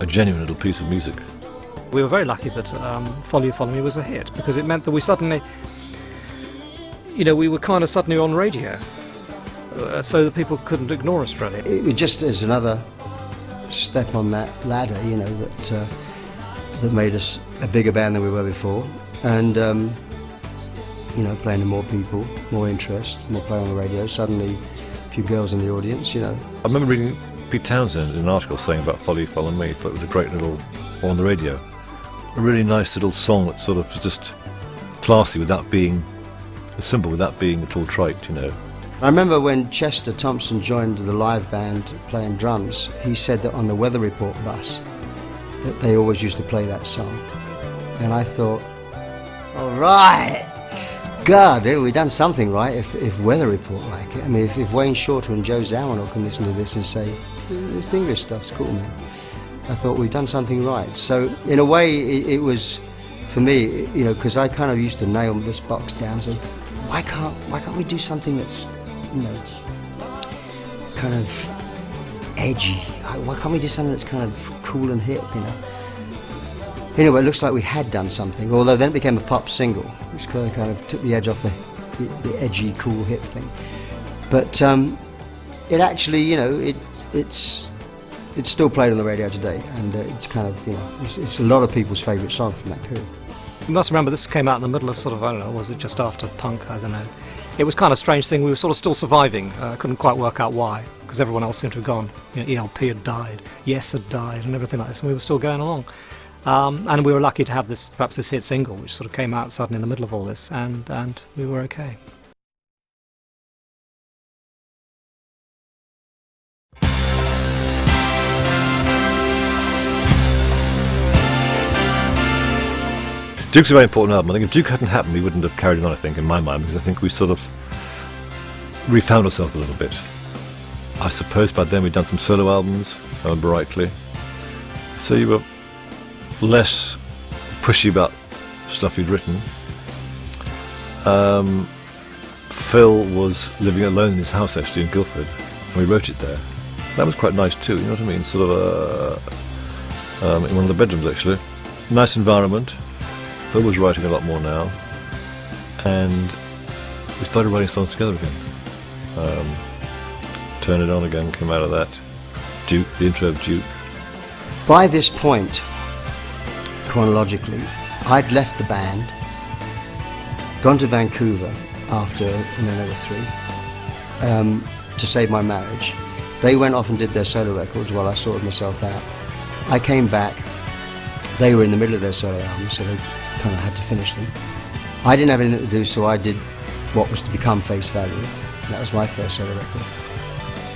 genuine little piece of music. We were very lucky that Follow You Follow Me was a hit, because it meant that we suddenly, we were kind of suddenly on radio, so that people couldn't ignore us really. It was just as another step on that ladder, that made us a bigger band than we were before, and playing to more people, more interest, more play on the radio. Suddenly, a few girls in the audience. I remember reading Pete Townsend in an article saying about Follow You Follow Me. He thought it was a great little, on the radio, a really nice little song that sort of was just classy without being simple, without being at all trite. I remember when Chester Thompson joined the live band playing drums, he said that on the Weather Report bus that they always used to play that song. And I thought, all right, God, we've done something right if Weather Report like it. I mean, if Wayne Shorter and Joe Zawinul can listen to this and say, this English stuff's cool, man. I thought we've done something right. So in a way, it was, for me, because I kind of used to nail this box down, so why can't we do something that's, kind of edgy? Why can't we do something that's kind of cool and hip, Anyway, it looks like we had done something, although then it became a pop single, which kind of took the edge off the edgy, cool, hip thing. But it actually, it's still played on the radio today, and it's kind of, it's a lot of people's favourite song from that period. You must remember this came out in the middle of sort of, I don't know, was it just after punk? I don't know. It was kind of a strange thing. We were sort of still surviving. Couldn't quite work out why, because everyone else seemed to have gone. ELP had died, Yes had died, and everything like this, and we were still going along. And we were lucky to have perhaps this hit single, which sort of came out suddenly in the middle of all this, and we were okay. Duke's a very important album. I think if Duke hadn't happened, we wouldn't have carried on, I think, in my mind, because I think we sort of refound ourselves a little bit. I suppose by then we'd done some solo albums, if I remember rightly. So you were less pushy about stuff he'd written. Phil was living alone in his house, actually, in Guildford, and we wrote it there. That was quite nice too, you know what I mean? Sort of in one of the bedrooms, actually. Nice environment. Phil was writing a lot more now, and we started writing songs together again. Turn It On Again came out of that. Duke, the intro of Duke. By this point, chronologically, I'd left the band, gone to Vancouver after In Another Three to save my marriage. They went off and did their solo records while I sorted myself out. I came back. They were in the middle of their solo albums, so they kind of had to finish them. I didn't have anything to do, so I did what was to become Face Value. That was my first solo record.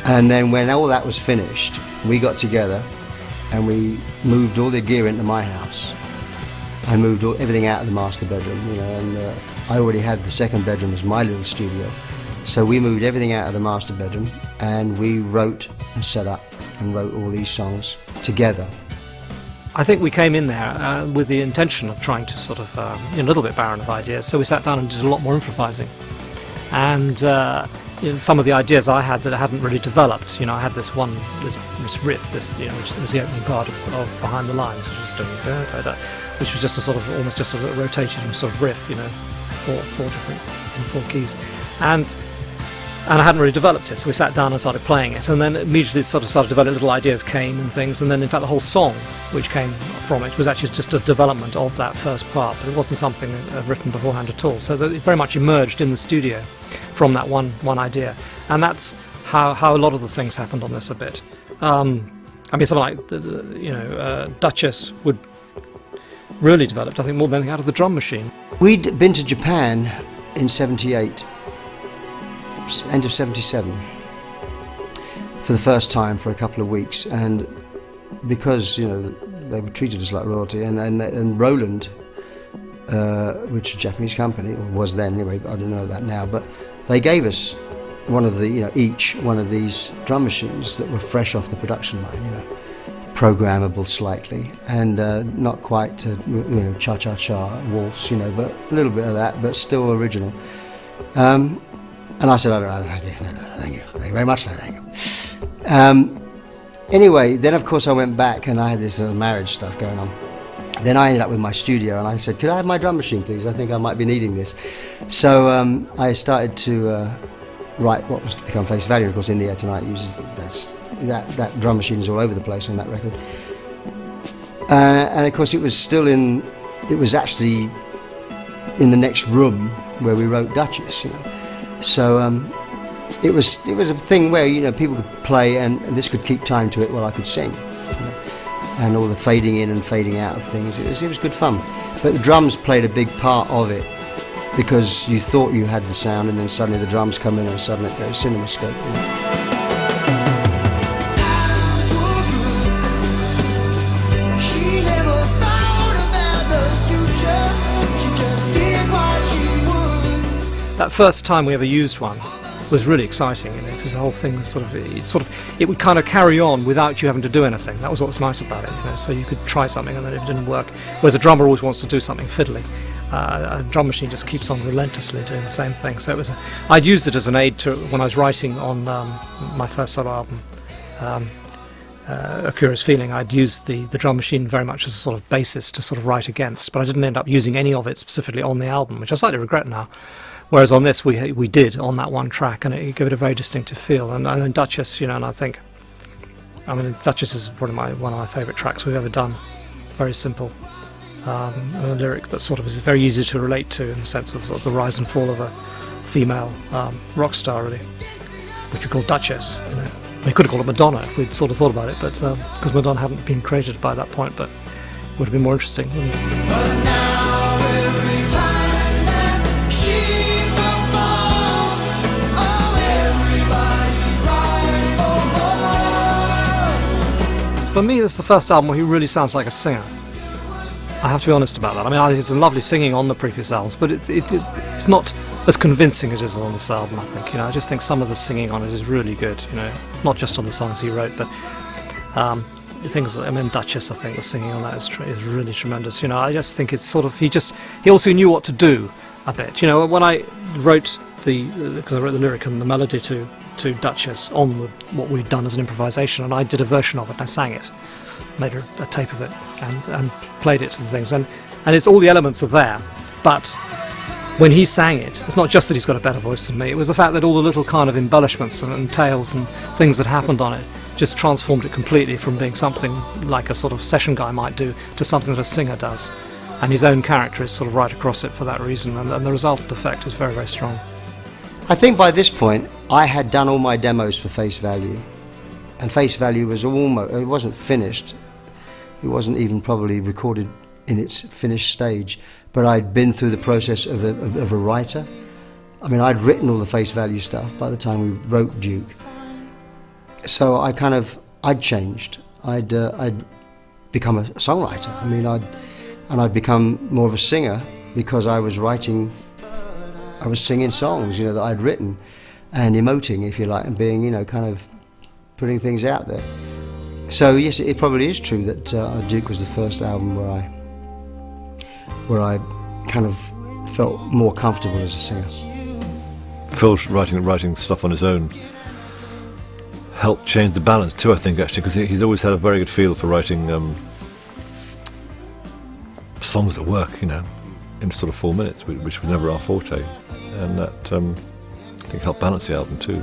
And then when all that was finished, we got together and we moved all the gear into my house. I moved everything out of the master bedroom, and I already had the second bedroom as my little studio. So we moved everything out of the master bedroom, and we wrote and set up and wrote all these songs together. I think we came in there with the intention of trying to sort of, a little bit barren of ideas, so we sat down and did a lot more improvising. And some of the ideas I had that I hadn't really developed, I had this riff, which was the opening part of Behind the Lines, which was doing, which was just a sort of, almost just a rotating sort of riff, four keys. And I hadn't really developed it, so we sat down and started playing it, and then immediately sort of started developing little ideas came and things, and then in fact the whole song which came from it was actually just a development of that first part, but it wasn't something written beforehand at all, so that it very much emerged in the studio from that one idea, and that's how a lot of the things happened on this a bit. Something like Duchess would really developed, I think, more than anything out of the drum machine. We'd been to Japan in '78. End of '77 for the first time for a couple of weeks, and because they were treated us like royalty, and Roland, which is a Japanese company, or was then anyway, but I don't know that now, but they gave us one of the each one of these drum machines that were fresh off the production line, programmable slightly, and not quite cha-cha-cha waltz, but a little bit of that, but still original. And I said, "I don't thank you, no, thank you very much, no, thank you." Anyway, then of course I went back and I had this marriage stuff going on. Then I ended up with my studio, and I said, "Could I have my drum machine, please? I think I might be needing this." So I started to write what was to become Face Value. Of course, In the Air Tonight uses that drum machine is all over the place on that record. And of course, it was actually in the next room where we wrote Duchess. So it was a thing where people could play, and this could keep time to it while I could sing. And all the fading in and fading out of things. It was good fun. But the drums played a big part of it, because you thought you had the sound, and then suddenly the drums come in and suddenly it goes cinemascope. She never thought about the future. She just did what she would. That first time we ever used one was really exciting, because the whole thing was it would kind of carry on without you having to do anything. That was what was nice about it, so you could try something and then if it didn't work, whereas a drummer always wants to do something fiddly. A drum machine just keeps on relentlessly doing the same thing. So I'd used it as an aid to when I was writing on my first solo album, A Curious Feeling. I'd used the drum machine very much as a sort of basis to sort of write against, but I didn't end up using any of it specifically on the album, which I slightly regret now. Whereas on this we did on that one track, and it gave it a very distinctive feel. And in Duchess, and I think, Duchess is probably one of my favourite tracks we've ever done. Very simple. A lyric that sort of is very easy to relate to, in the sense of the rise and fall of a female rock star, really, which we call Duchess. We could have called it Madonna if we'd sort of thought about it, but because Madonna hadn't been created by that point, but it would have been more interesting, wouldn't it? But now every time that she performs, everybody cries for more. For me, this is the first album where he really sounds like a singer. I have to be honest about that. I there's some lovely singing on the previous albums, but it's not as convincing as it is on this album, I think. I just think some of the singing on it is really good, not just on the songs he wrote, but Duchess, I think the singing on that is really tremendous. I just think it's sort of, he also knew what to do a bit. When I wrote because I wrote the lyric and the melody to Duchess on what we'd done as an improvisation, and I did a version of it and I sang it. Made a tape of it and played it and things, and it's all the elements are there, but when he sang it, it's not just that he's got a better voice than me, it was the fact that all the little kind of embellishments and tales and things that happened on it just transformed it completely from being something like a sort of session guy might do to something that a singer does, and his own character is sort of right across it for that reason, and the resultant effect is very, very strong. I think by this point I had done all my demos for Face Value, and Face Value was it wasn't finished. It wasn't even probably recorded in its finished stage, but I'd been through the process of a writer. I'd written all the Face Value stuff by the time we wrote Duke. So I'd changed. I'd become a songwriter. I'd become more of a singer, because I was singing songs, that I'd written, and emoting, if you like, and being, kind of putting things out there. So yes, it probably is true that Duke was the first album where I kind of felt more comfortable as a singer. Phil writing stuff on his own helped change the balance too, I think, actually, because he's always had a very good feel for writing songs that work, in sort of 4 minutes, which was never our forte, and that I think helped balance the album too.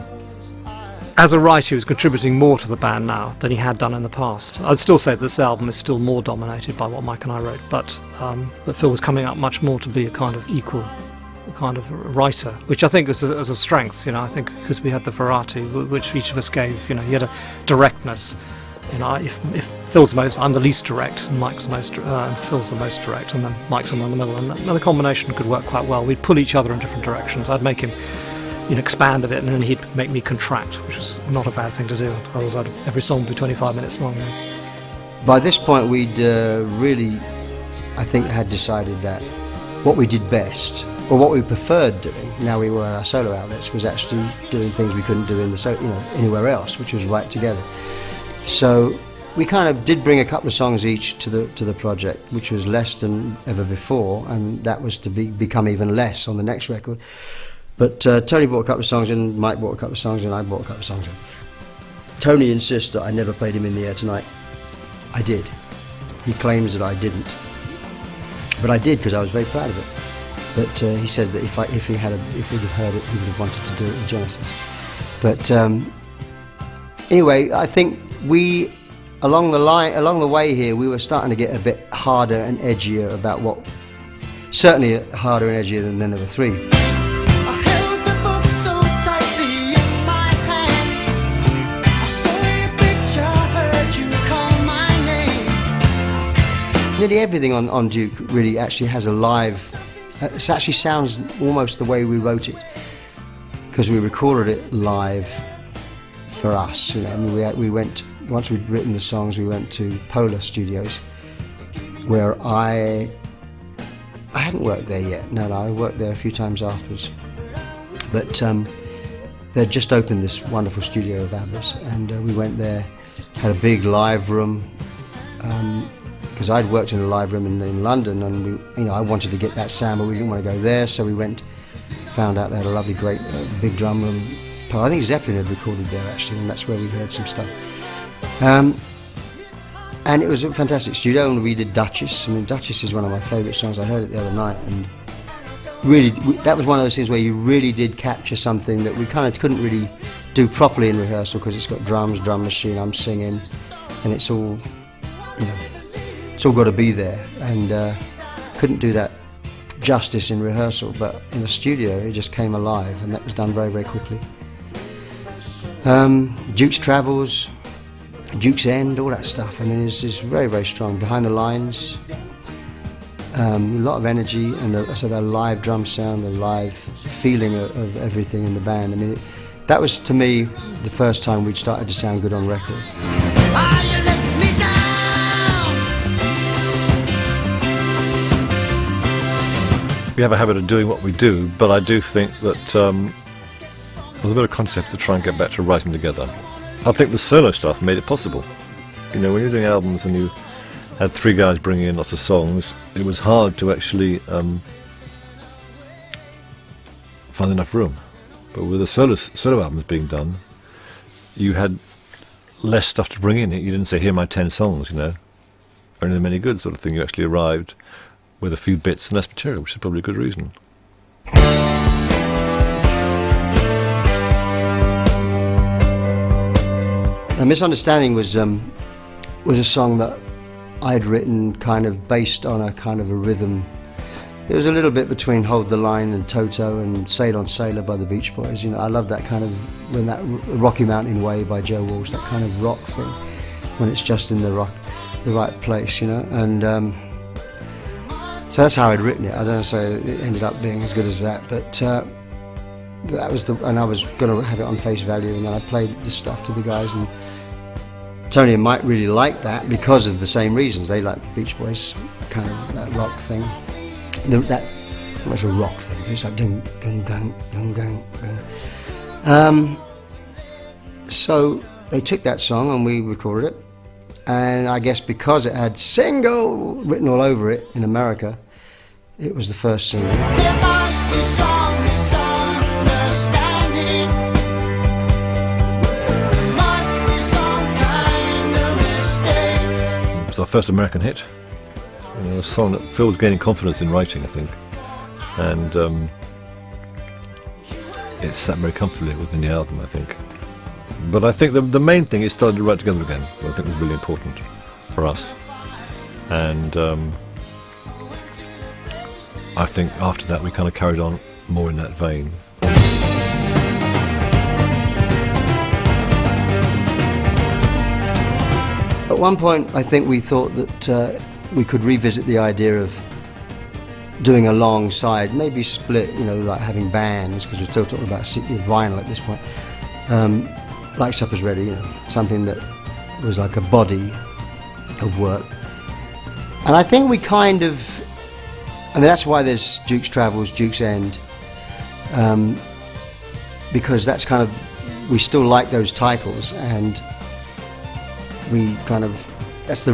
As a writer, he was contributing more to the band now than he had done in the past. I'd still say that this album is still more dominated by what Mike and I wrote, but that Phil was coming up much more to be a kind of equal kind of writer, which I think was as a strength, I think, because we had the variety which each of us gave. He had a directness. If Phil's I'm the least direct, and Mike's and Phil's the most direct, and then Mike's somewhere in the middle, and the combination could work quite well. We'd pull each other in different directions. I'd make him expand a bit, and then he'd make me contract, which was not a bad thing to do. Otherwise, every song would be 25 minutes long. By this point, we'd really, I think, had decided that what we did best, or what we preferred doing, now we were our solo outlets, was actually doing things we couldn't do in anywhere else, which was write together. So we kind of did bring a couple of songs each to the project, which was less than ever before, and that was to become even less on the next record. But Tony brought a couple of songs in, Mike brought a couple of songs in, I brought a couple of songs in. Tony insists that I never played him In the Air Tonight. I did. He claims that I didn't, but I did because I was very proud of it. But he says that if he'd have heard it, he would have wanted to do it in Genesis. But anyway, I think along the way here, we were starting to get a bit harder and edgier about certainly harder and edgier than There Were Three. I held the book so tightly in my hands. I saw your picture, heard you call my name. Nearly everything on Duke really actually has a live. It actually sounds almost the way we wrote it, because we recorded it live for us. You know, I mean, we went, once we'd written the songs, we went to Polar Studios, where I hadn't worked there yet. No, I worked there a few times afterwards. But they'd just opened this wonderful studio of ABBA's, and we went there, had a big live room, because I'd worked in a live room in London, and I wanted to get that sound, but we didn't want to go there, so we went, found out they had a lovely, great big drum room. I think Zeppelin had recorded there actually, and that's where we heard some stuff. And it was a fantastic studio, and we did Duchess. I mean, Duchess is one of my favourite songs. I heard it the other night, and really, that was one of those things where you really did capture something that we kind of couldn't really do properly in rehearsal, because it's got drums, drum machine, I'm singing, and it's all, it's all got to be there, and couldn't do that justice in rehearsal, but in the studio it just came alive, and that was done very, very quickly. Duke's Travels, Duke's End, all that stuff, I mean, it's very, very strong. Behind the Lines, a lot of energy, and the live drum sound, the live feeling of everything in the band. I mean, that was, to me, the first time we'd started to sound good on record. We have a habit of doing what we do, but I do think that there's a bit of concept to try and get back to writing together. I think the solo stuff made it possible. You know, when you're doing albums and you had three guys bringing in lots of songs, it was hard to actually find enough room. But with the solo albums being done, you had less stuff to bring in. You didn't say, here are my 10 songs, are anything any good sort of thing. You actually arrived with a few bits and less material, which is probably a good reason. A Misunderstanding was a song that I'd written kind of based on a kind of a rhythm. It was a little bit between Hold the Line and Toto and Sail on Sailor by the Beach Boys. I love that kind of, when that Rocky Mountain Way by Joe Walsh, that kind of rock thing, when it's just in the right place, and so that's how I'd written it. I don't say it ended up being as good as that, but that was and I was going to have it on face value, and I played the stuff to the guys, and Tony and Mike really liked that because of the same reasons. They like the Beach Boys kind of that rock thing. That not much a rock thing, but it's like ding, ding, ding, ding, ding, ding. So they took that song and we recorded it, and I guess because it had single written all over it in America, it was the first single. There must be some misunderstanding. There must be some kind of mistake. It was our first American hit. A song that Phil was gaining confidence in writing, I think, and it sat very comfortably within the album, I think. But I think the main thing is starting to write together again, what I think was really important for us, and I think after that we kind of carried on more in that vein. At one point I think we thought that we could revisit the idea of doing alongside, maybe split, like having bands, because we're still talking about vinyl at this point, like Supper's Ready, something that was like a body of work. And I think we kind of, that's why there's Duke's Travels, Duke's End, because that's kind of, we still like those titles, and we kind of that's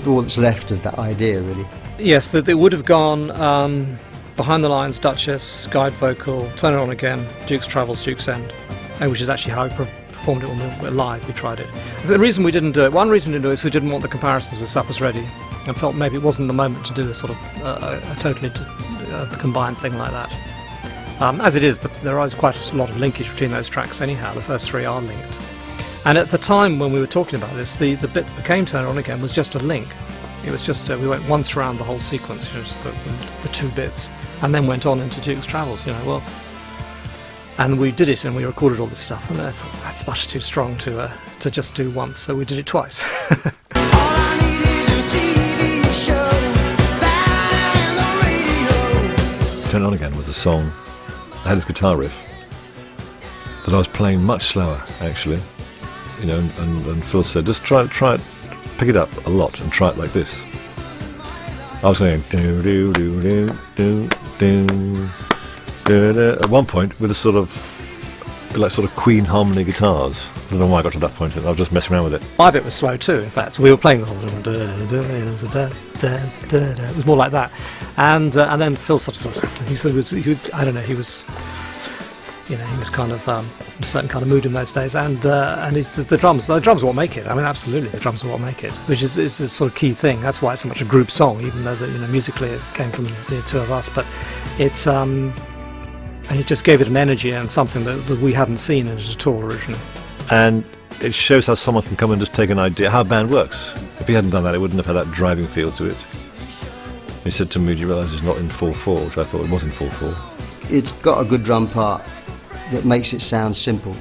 all that's left of that idea, really. Yes, that it would have gone Behind the Lines, Duchess, guide vocal, Turn It On Again, Duke's Travels, Duke's End, which is actually how we performed it when we were live. We tried it. The reason we didn't do it, one reason we didn't do it is we didn't want the comparisons with Supper's Ready, and felt maybe it wasn't the moment to do a sort of a totally combined thing like that. As it is, there is quite a lot of linkage between those tracks anyhow. The first three are linked. And at the time when we were talking about this, the bit that became Turn It On Again was just a link. It was just, we went once around the whole sequence, just the two bits, and then went on into Duke's Travels, and we did it and we recorded all this stuff, and I thought that's much too strong to just do once, so we did it twice. Turn It On Again was a song that had this guitar riff that I was playing much slower, actually, and Phil said, just try it, pick it up a lot and try it like this. I was going do do do do do do do at one point with a sort of Queen harmony guitars. I don't know why I got to that point. I was just messing around with it. My bit was slow too, in fact. We were playing the whole it was more like that, and then Phil sort of he was kind of in a certain kind of mood in those days, and the drums are what make it. I mean, absolutely, the drums are what make it, which is a sort of key thing. That's why it's so much a group song, even though musically it came from the two of us. But it's and it just gave it an energy and something that we hadn't seen in it at all originally. And it shows how someone can come and just take an idea how a band works. If he hadn't done that, it wouldn't have had that driving feel to it. He said to me, "Do you realise it's not in 4/4?" Which I thought it was in 4/4. It's got a good drum part that makes it sound simple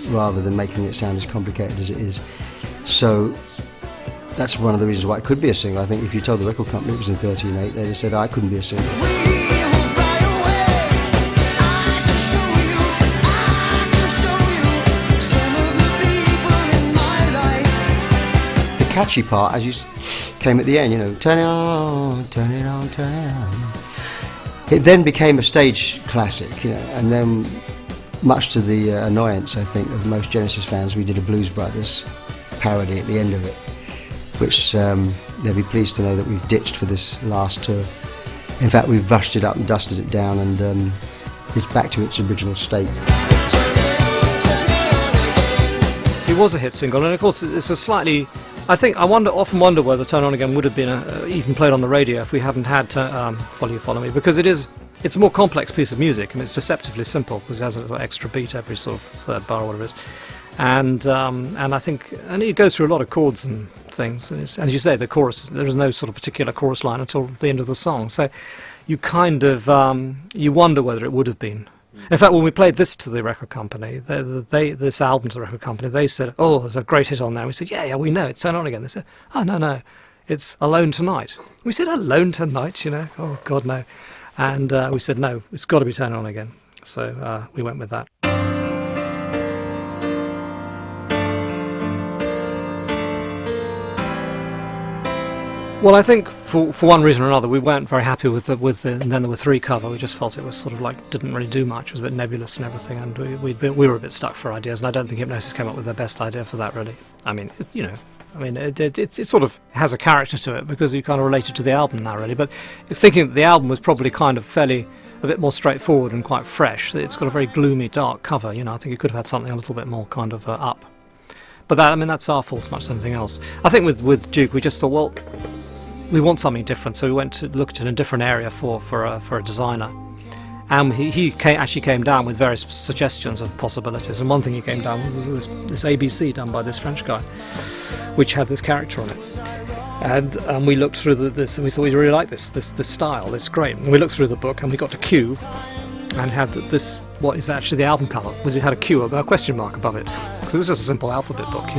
rather than making it sound as complicated as it is. So that's one of the reasons why it could be a single. I think if you told the record company it was in 13/8, they'd have said I couldn't be a single. The catchy part, as you came at the end, turn it on, turn it on, turn it on. It then became a stage classic, and then, much to the annoyance, I think, of most Genesis fans, we did a Blues Brothers parody at the end of it, which they'll be pleased to know that we've ditched for this last tour. In fact, we've brushed it up and dusted it down, and it's back to its original state. It was a hit single, and of course this was slightly. I often wonder whether Turn On Again would have been even played on the radio if we hadn't had Follow You Follow Me, because it's a more complex piece of music, and it's deceptively simple because it has an extra beat every sort of third bar or whatever it is, and I think it goes through a lot of chords and things. And as you say, the chorus, there is no sort of particular chorus line until the end of the song, so you kind of you wonder whether it would have been. In fact, when we played this to the record company, this album to the record company, they said, "Oh, there's a great hit on there." We said, "Yeah, we know, it's Turn On Again." They said, "Oh, no, it's Alone Tonight." We said, "Alone Tonight," oh God, no. And we said, "No, it's got to be Turn On Again." So we went with that. Well, I think for one reason or another, we weren't very happy with the and then there were three cover. We just felt it was sort of didn't really do much. It was a bit nebulous and everything, and we were a bit stuck for ideas. And I don't think Hypnosis came up with their best idea for that, really. I mean, it sort of has a character to it because you kind of relate it to the album now, really. But thinking that the album was probably kind of a bit more straightforward and quite fresh. It's got a very gloomy, dark cover. I think it could have had something a little bit more kind of up. But that's our fault as much as anything else. I think with Duke, we just thought, well, we want something different, so we went to look in a different area for a designer. And he actually came down with various suggestions of possibilities. And one thing he came down with was this ABC done by this French guy, which had this character on it. And we looked through this, and we thought we really liked this style. This is great. And we looked through the book, and we got to Q, and had this what is actually the album cover, which had a Q, a question mark above it, because it was just a simple alphabet book.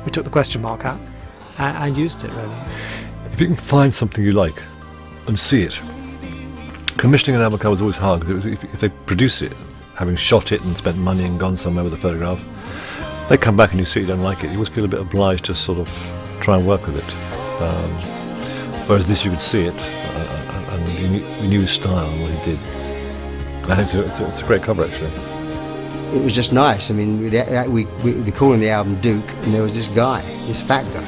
We took the question mark out and used it, really. If you can find something you like and see it, commissioning an album cover is always hard, because if they produce it, having shot it and spent money and gone somewhere with a photograph, they come back and you see you don't like it, you always feel a bit obliged to sort of try and work with it. Whereas this, you could see it, and you knew his style and what he did. I think it's a great cover, actually. it was just nice. I mean, we calling the album Duke, and there was this guy, this fat guy.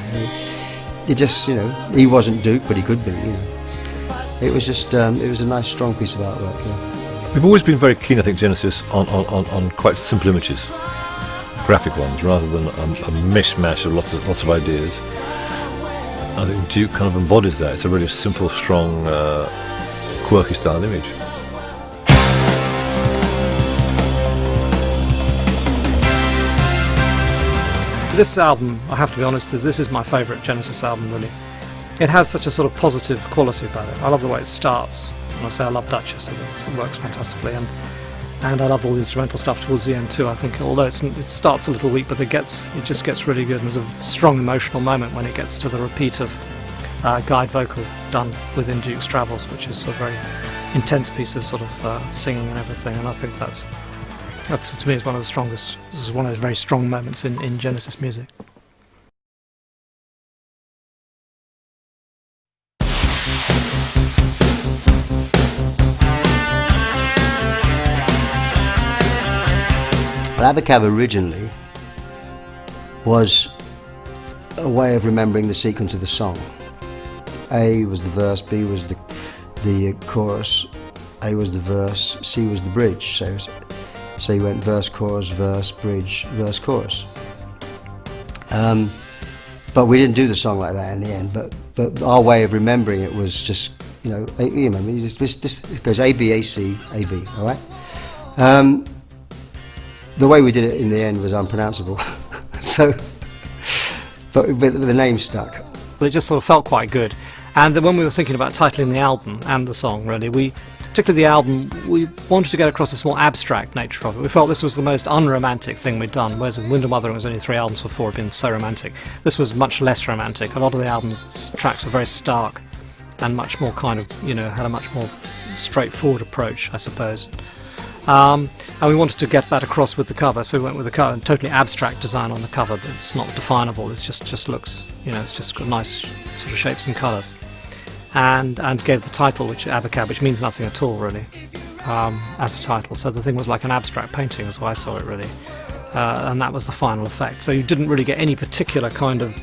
It just, you know, he wasn't Duke, but he could be. You know. It was just, it was a nice, strong piece of artwork. Yeah. We've always been very keen, I think, Genesis, on quite simple images, graphic ones, rather than a mishmash of lots of ideas. I think Duke kind of embodies that. It's a really simple, strong, quirky style image. This album, I have to be honest, this is my favourite Genesis album, really. It has such a sort of positive quality about it. I love the way it starts. When I say I love Duchess, it works fantastically, and I love all the instrumental stuff towards the end too. I think, although it starts a little weak, but it just gets really good. And there's a strong emotional moment when it gets to the repeat of guide vocal done within Duke's Travels, which is a very intense piece of sort of singing and everything. And I think that's to me is one of the strongest. This is one of those very strong moments in Genesis music. Well, Abacab originally was a way of remembering the sequence of the song. A was the verse, B was the chorus, A was the verse, C was the bridge. So you went verse, bridge, verse, chorus. But we didn't do the song like that in the end. But our way of remembering it was just, you know, you remember, it goes A, B, A, C, A, B, all right? The way we did it in the end was unpronounceable. But the name stuck. But it just sort of felt quite good. And then when we were thinking about titling the album and the song, really, particularly the album, we wanted to get across this more abstract nature of it. We felt this was the most unromantic thing we'd done, whereas Wind and Wuthering was only 3 albums before it had been so romantic. This was much less romantic. A lot of the album's tracks were very stark and much more kind of, you know, had a much more straightforward approach, I suppose. And we wanted to get that across with the cover, so we went with a totally abstract design on the cover that's not definable. It's just looks, you know, it's just got nice sort of shapes and colours. And gave the title, which Abacab, which means nothing at all really, as a title. So the thing was like an abstract painting, as I saw it really, and that was the final effect. So you didn't really get any particular kind of,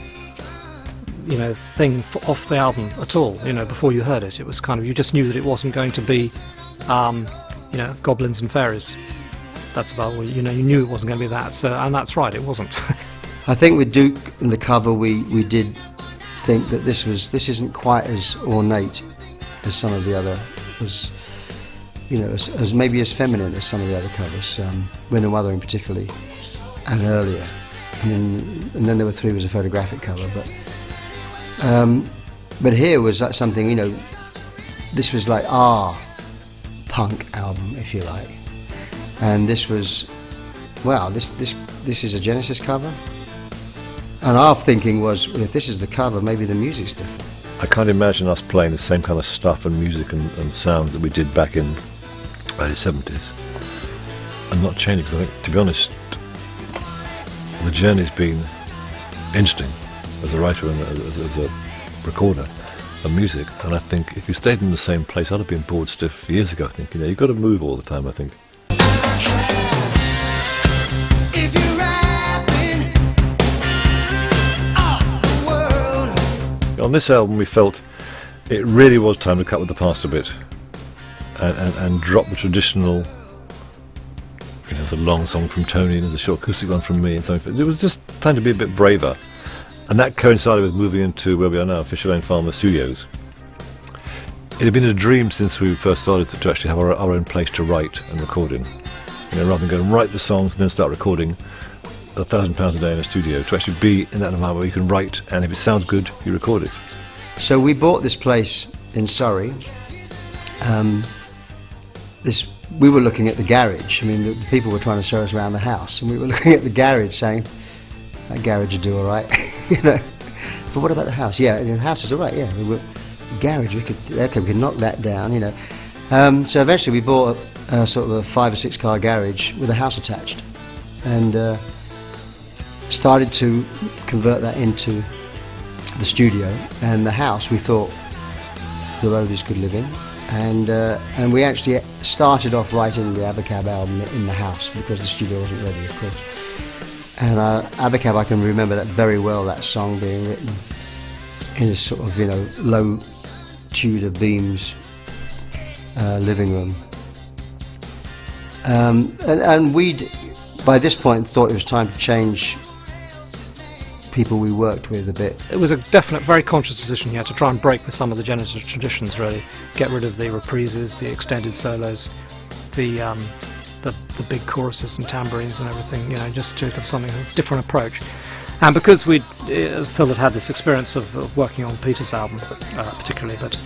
you know, thing off the album at all. You know, before you heard it, it was kind of, you just knew that it wasn't going to be, you know, goblins and fairies. That's about all. You know, you knew it wasn't going to be that. So, and that's right, it wasn't. I think with Duke and the cover, we did think that this isn't quite as ornate as some of the other, as you know, as maybe as feminine as some of the other covers, Wind and Wuthering particularly, and earlier. I mean, and then there were 3 was a photographic cover, but here was like something, you know, this was like our punk album, if you like, and this was, wow, this is a Genesis cover. And our thinking was, well, if this is the cover, maybe the music's different. I can't imagine us playing the same kind of stuff and music and sound that we did back in the early 70s and not changing, because I think, to be honest, the journey's been interesting as a writer and as a recorder of music, and I think if you stayed in the same place, I'd have been bored stiff years ago. I think, you know, you've got to move all the time, I think. On this album we felt it really was time to cut with the past a bit and drop the traditional, you know, there's a long song from Tony and there's a short acoustic one from me and so on. It was just time to be a bit braver, and that coincided with moving into where we are now, Fisher Lane Farmer Studios. It had been a dream since we first started to actually have our own place to write and record in. You know, rather than go and write the songs and then start recording £1,000 a day in a studio, to actually be in that environment where you can write, and if it sounds good, you record it. So we bought this place in Surrey. We were looking at the garage. I mean, the people were trying to show us around the house, and we were looking at the garage saying, that garage would do all right, you know. But what about the house? Yeah, the house is all right, yeah. The garage, we could knock that down, you know. So eventually we bought a sort of a 5 or 6 car garage with a house attached, and started to convert that into the studio. And the house, we thought the roadies could live in, And we actually started off writing the Abacab album in the house because the studio wasn't ready, of course. And Abacab, I can remember that very well, that song being written in a sort of, low Tudor beams living room. And we'd, by this point, thought it was time to change people we worked with a bit. It was a definite, very conscious decision. You had to try and break with some of the Genesis traditions, really. Get rid of the reprises, the extended solos, the big choruses and tambourines and everything, just to have something, a different approach. And because Phil had this experience of working on Peter's album, particularly, but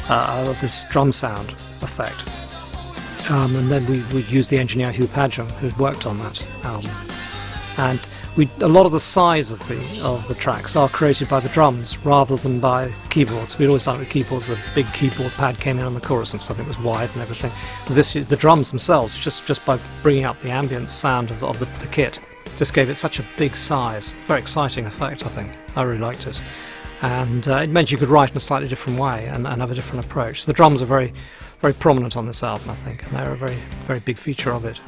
of this drum sound effect. And then we used the engineer Hugh Padgham, who'd worked on that album. And a lot of the size of the tracks are created by the drums rather than by keyboards. We'd always done it with keyboards. The big keyboard pad came in on the chorus and stuff. It was wide and everything. But the drums themselves, just by bringing up the ambient sound of the kit, just gave it such a big size. Very exciting effect, I think. I really liked it. And it meant you could write in a slightly different way and have a different approach. The drums are very, very prominent on this album, I think, and they're a very, very big feature of it.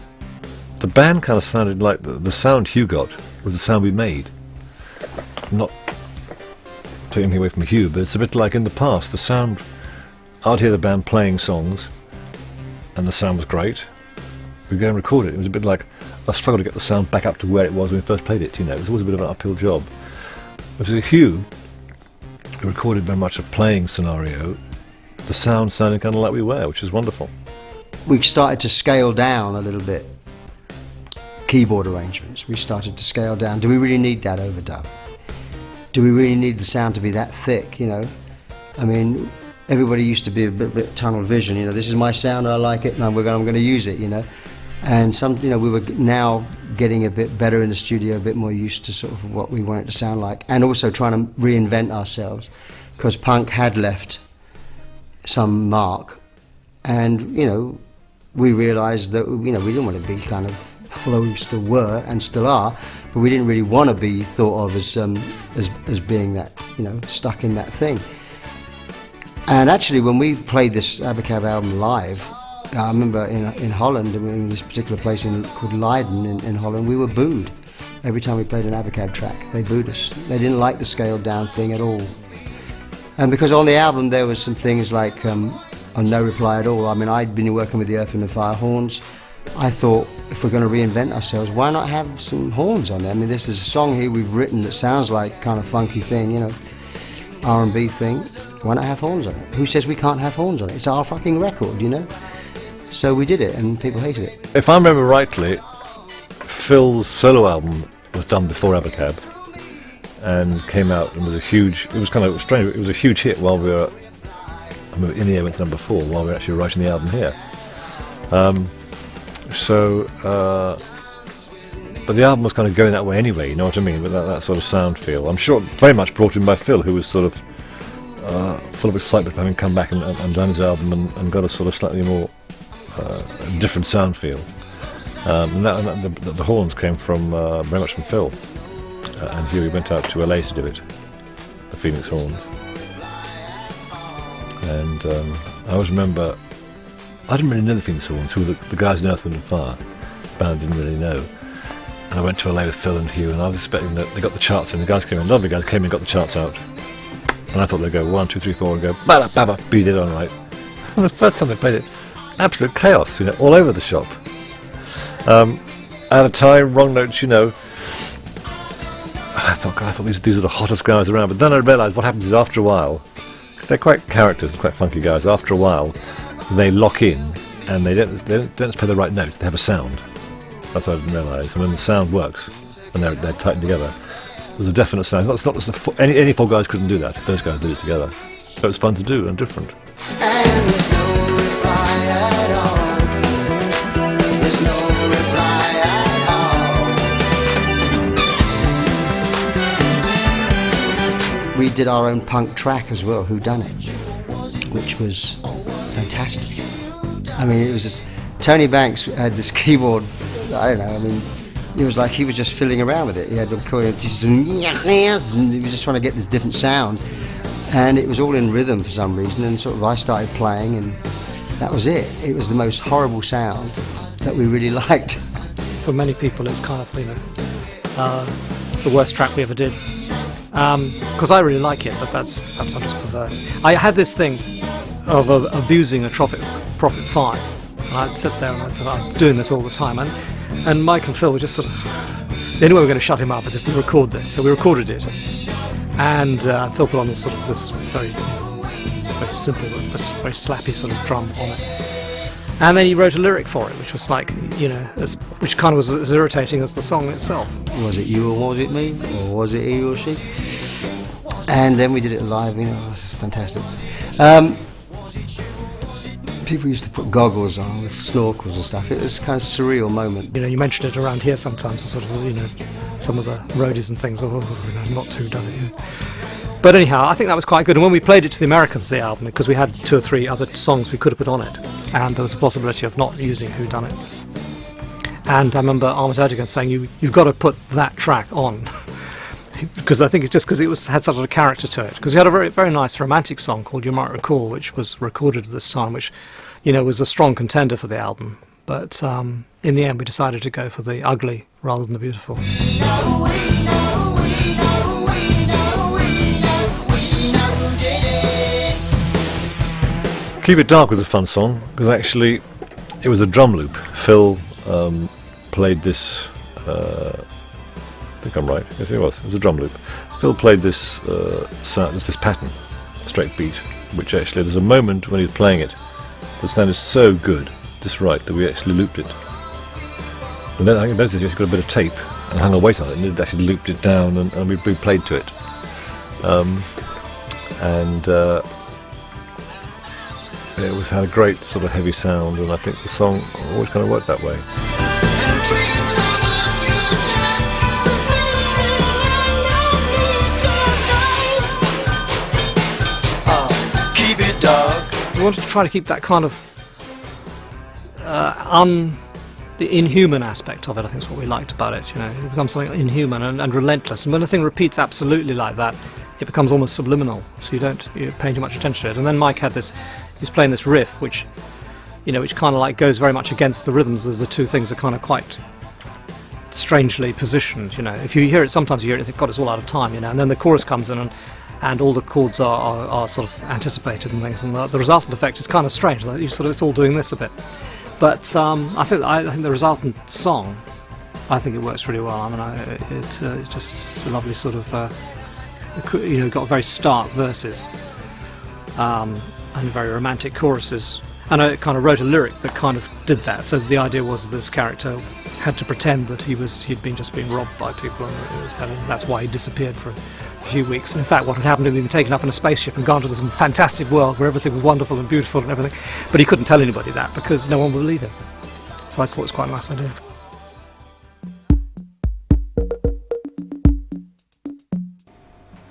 The band kind of sounded like the sound Hugh got was the sound we made. Not taking anything away from Hugh, but it's a bit like in the past. The sound, I'd hear the band playing songs, and the sound was great. We'd go and record it. It was a bit like I struggled to get the sound back up to where it was when we first played it. It was always a bit of an uphill job. But with Hugh, who recorded very much a playing scenario, the sound sounded kind of like we were, which is wonderful. We started to scale down a little bit. Keyboard arrangements, we started to scale down. Do we really need that overdub? Do we really need the sound to be that thick? I mean, everybody used to be a bit tunnel vision. This is my sound, I like it, and I'm going to use it. And we were now getting a bit better in the studio, a bit more used to sort of what we want it to sound like, and also trying to reinvent ourselves because punk had left some mark, and we realised that we didn't want to be kind of, although we still were and still are, but we didn't really want to be thought of as being that, stuck in that thing. And actually, when we played this Abacab album live, I remember in Holland, in this particular place called Leiden in Holland, we were booed every time we played an Abacab track. They booed us. They didn't like the scaled down thing at all. And because on the album there was some things like on No Reply at All. I mean, I'd been working with the Earth, Wind and Fire horns. I thought, if we're going to reinvent ourselves, why not have some horns on there? I mean, this is a song here we've written that sounds like kind of funky thing, R&B thing. Why not have horns on it? Who says we can't have horns on it? It's our fucking record, So we did it, and people hated it. If I remember rightly, Phil's solo album was done before Abacab and came out and was a huge, it was kind of strange, it was a huge hit while we were, I remember In the Air went to number 4 while we were actually writing the album here. But the album was kind of going that way anyway, you know what I mean, with that sort of sound feel. I'm sure very much brought in by Phil, who was sort of full of excitement for having come back and done his album and got a sort of slightly more different sound feel. And the horns came from very much from Phil. And here we went out to LA to do it, the Phoenix horns. And I always remember, I didn't really know the Phoenix horns, who were the guys in Earth, Wind and Fire. The band didn't really know. And I went to LA with Phil and Hugh, and I was expecting that they got the charts in. The guys came in, lovely guys came in and got the charts out. And I thought they'd go 1, 2, 3, 4 and go bada baba, beat it on right. And the first time they played it, absolute chaos, all over the shop. Out of time, wrong notes, I thought these are the hottest guys around. But then I realised what happens is after a while, they're quite characters, quite funky guys. After a while, they lock in and they don't play the right notes. They have a sound. That's what I didn't realise. And when the sound works, and they're tightened together, there's a definite sound. It's not any 4 guys couldn't do that. Those guys did it together. So it's fun to do and different. And there's no reply at all. There's no reply at all. We did our own punk track as well, Who Done It, which was fantastic. I mean, it was just, Tony Banks had this keyboard, I don't know, I mean, it was like he was just fiddling around with it. He had the and he was just trying to get these different sounds. And it was all in rhythm for some reason, and sort of I started playing, and that was it. It was the most horrible sound that we really liked. For many people, it's kind of, you know, the worst track we ever did. Because I really like it, but perhaps I'm just perverse. I had this thing of abusing a Prophet 5, and I'd sit there and I thought, I'm doing this all the time, and Mike and Phil were just sort of, the only way we're going to shut him up is if we record this. So we recorded it, and Phil put on this sort of very simple, very slappy sort of drum on it, and then he wrote a lyric for it, which was like, you know, which kind of was as irritating as the song itself. Was it you or was it me, or was it he or she? And then we did it live. You know, this is fantastic. People used to put goggles on with snorkels and stuff. It was kind of a surreal moment. You know, you mentioned it around here sometimes, sort of, you know, some of the roadies and things, you know, not too done it. You know. But anyhow, I think that was quite good. And when we played it to the Americans, the album, because we had 2 or 3 other songs we could have put on it, and there was a possibility of not using Who Done It. And I remember Ahmet Ertegun saying, you've got to put that track on. Because I think it's just because it had such a character to it. Because we had a very, very nice romantic song called You Might Recall, which was recorded at this time, which, you know, was a strong contender for the album. But in the end, we decided to go for the ugly rather than the beautiful. Keep It Dark was a fun song, because actually it was a drum loop. Phil played this, I think I'm right, yes it was a drum loop. Phil played this sound, this pattern, straight beat, which actually there's a moment when he was playing it, the sound is so good, just right, that we actually looped it. And then I think basically he got a bit of tape and hung a weight on it, and it actually looped it down, and we played to it. It had a great sort of heavy sound, and I think the song always kind of worked that way. Keep it dark. We wanted to try to keep that kind of the inhuman aspect of it. I think is what we liked about it. You know, it becomes something inhuman and relentless, and when a thing repeats absolutely like that, it becomes almost subliminal, so you're paying too much attention to it. And then Mike had this, he's playing this riff, which, you know, which kind of like goes very much against the rhythms. The 2 things are kind of quite strangely positioned, you know. If you hear it, sometimes you hear it and think, God, it's all out of time, you know. And then the chorus comes in, and all the chords are sort of anticipated and things, and the resultant effect is kind of strange. Like it's all doing this a bit. But I think the resultant song, I think it works really well. I mean, it's just a lovely sort of. You know, got very stark verses and very romantic choruses, and I kind of wrote a lyric that kind of did that. So the idea was that this character had to pretend that he'd been robbed by people, and that's why he disappeared for a few weeks. And in fact, what had happened, he'd been taken up in a spaceship and gone to this fantastic world where everything was wonderful and beautiful and everything, but he couldn't tell anybody that because no one would believe him. So I thought it was quite a nice idea.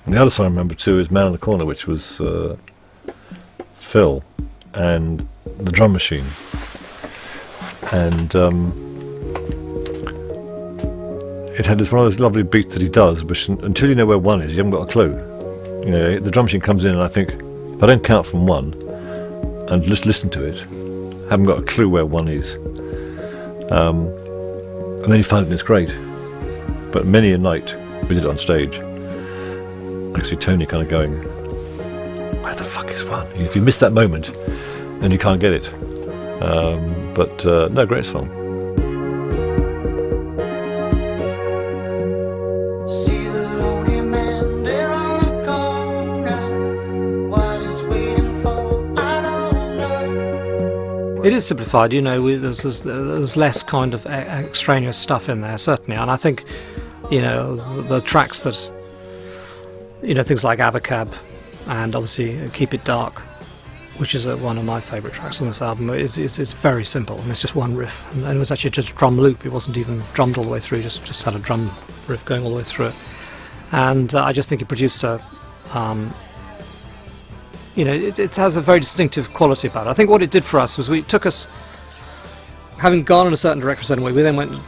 And the other song I remember too is Man in the Corner, which was Phil and the drum machine. And it had this one of those lovely beats that he does, which until you know where 1 is, you haven't got a clue. You know, the drum machine comes in, and I think, if I don't count from 1 and just listen to it, I haven't got a clue where 1 is. And then you find it and it's great. But many a night we did it on stage. Actually, Tony kind of going, where the fuck is 1? If you miss that moment, then you can't get it. No, great song. See the lonely man there on the corner. What is waiting for? I don't know. It is simplified, you know. There's less kind of extraneous stuff in there, certainly, and I think, you know, the tracks that, you know, things like Abacab and obviously Keep It Dark, which is one of my favourite tracks on this album, it's very simple, and it's just 1 riff, and it was actually just a drum loop. It wasn't even drummed all the way through, just had a drum riff going all the way through it, and I just think it produced a you know, it has a very distinctive quality about it. I think what it did for us was it took us, having gone in a certain direction a certain way, we then went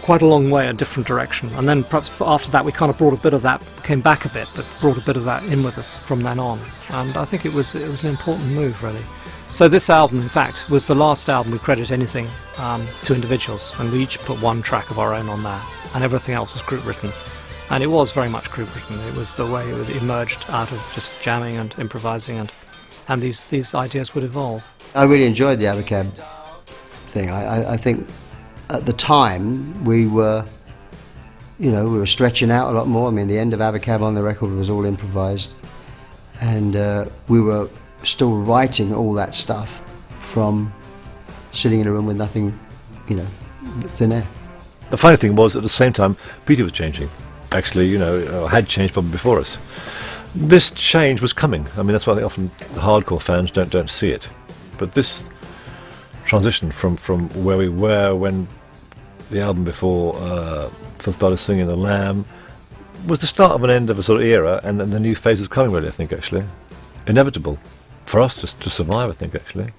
quite a long way a different direction, and then perhaps after that we kind of brought a bit of that, came back a bit, but brought a bit of that in with us from then on, and I think it was an important move really So this album, in fact, was the last album we credit anything to individuals, and we each put one track of our own on there, and everything else was group written. And it was very much group written. It was the way it emerged out of just jamming and improvising, and these ideas would evolve. I really enjoyed the Abacab thing. I think at the time we were stretching out a lot more. I mean, the end of Abacab on the record was all improvised, and we were still writing all that stuff from sitting in a room with nothing, thin air. The funny thing was, at the same time, Peter was changing. Actually, had changed probably before us. This change was coming. I mean, that's why often the hardcore fans don't see it. But this transition from where we were when the album before Phil started singing The Lamb was the start of an end of a sort of era, and then the new phase is coming, really, I think, actually. Inevitable. For us to survive, I think, actually.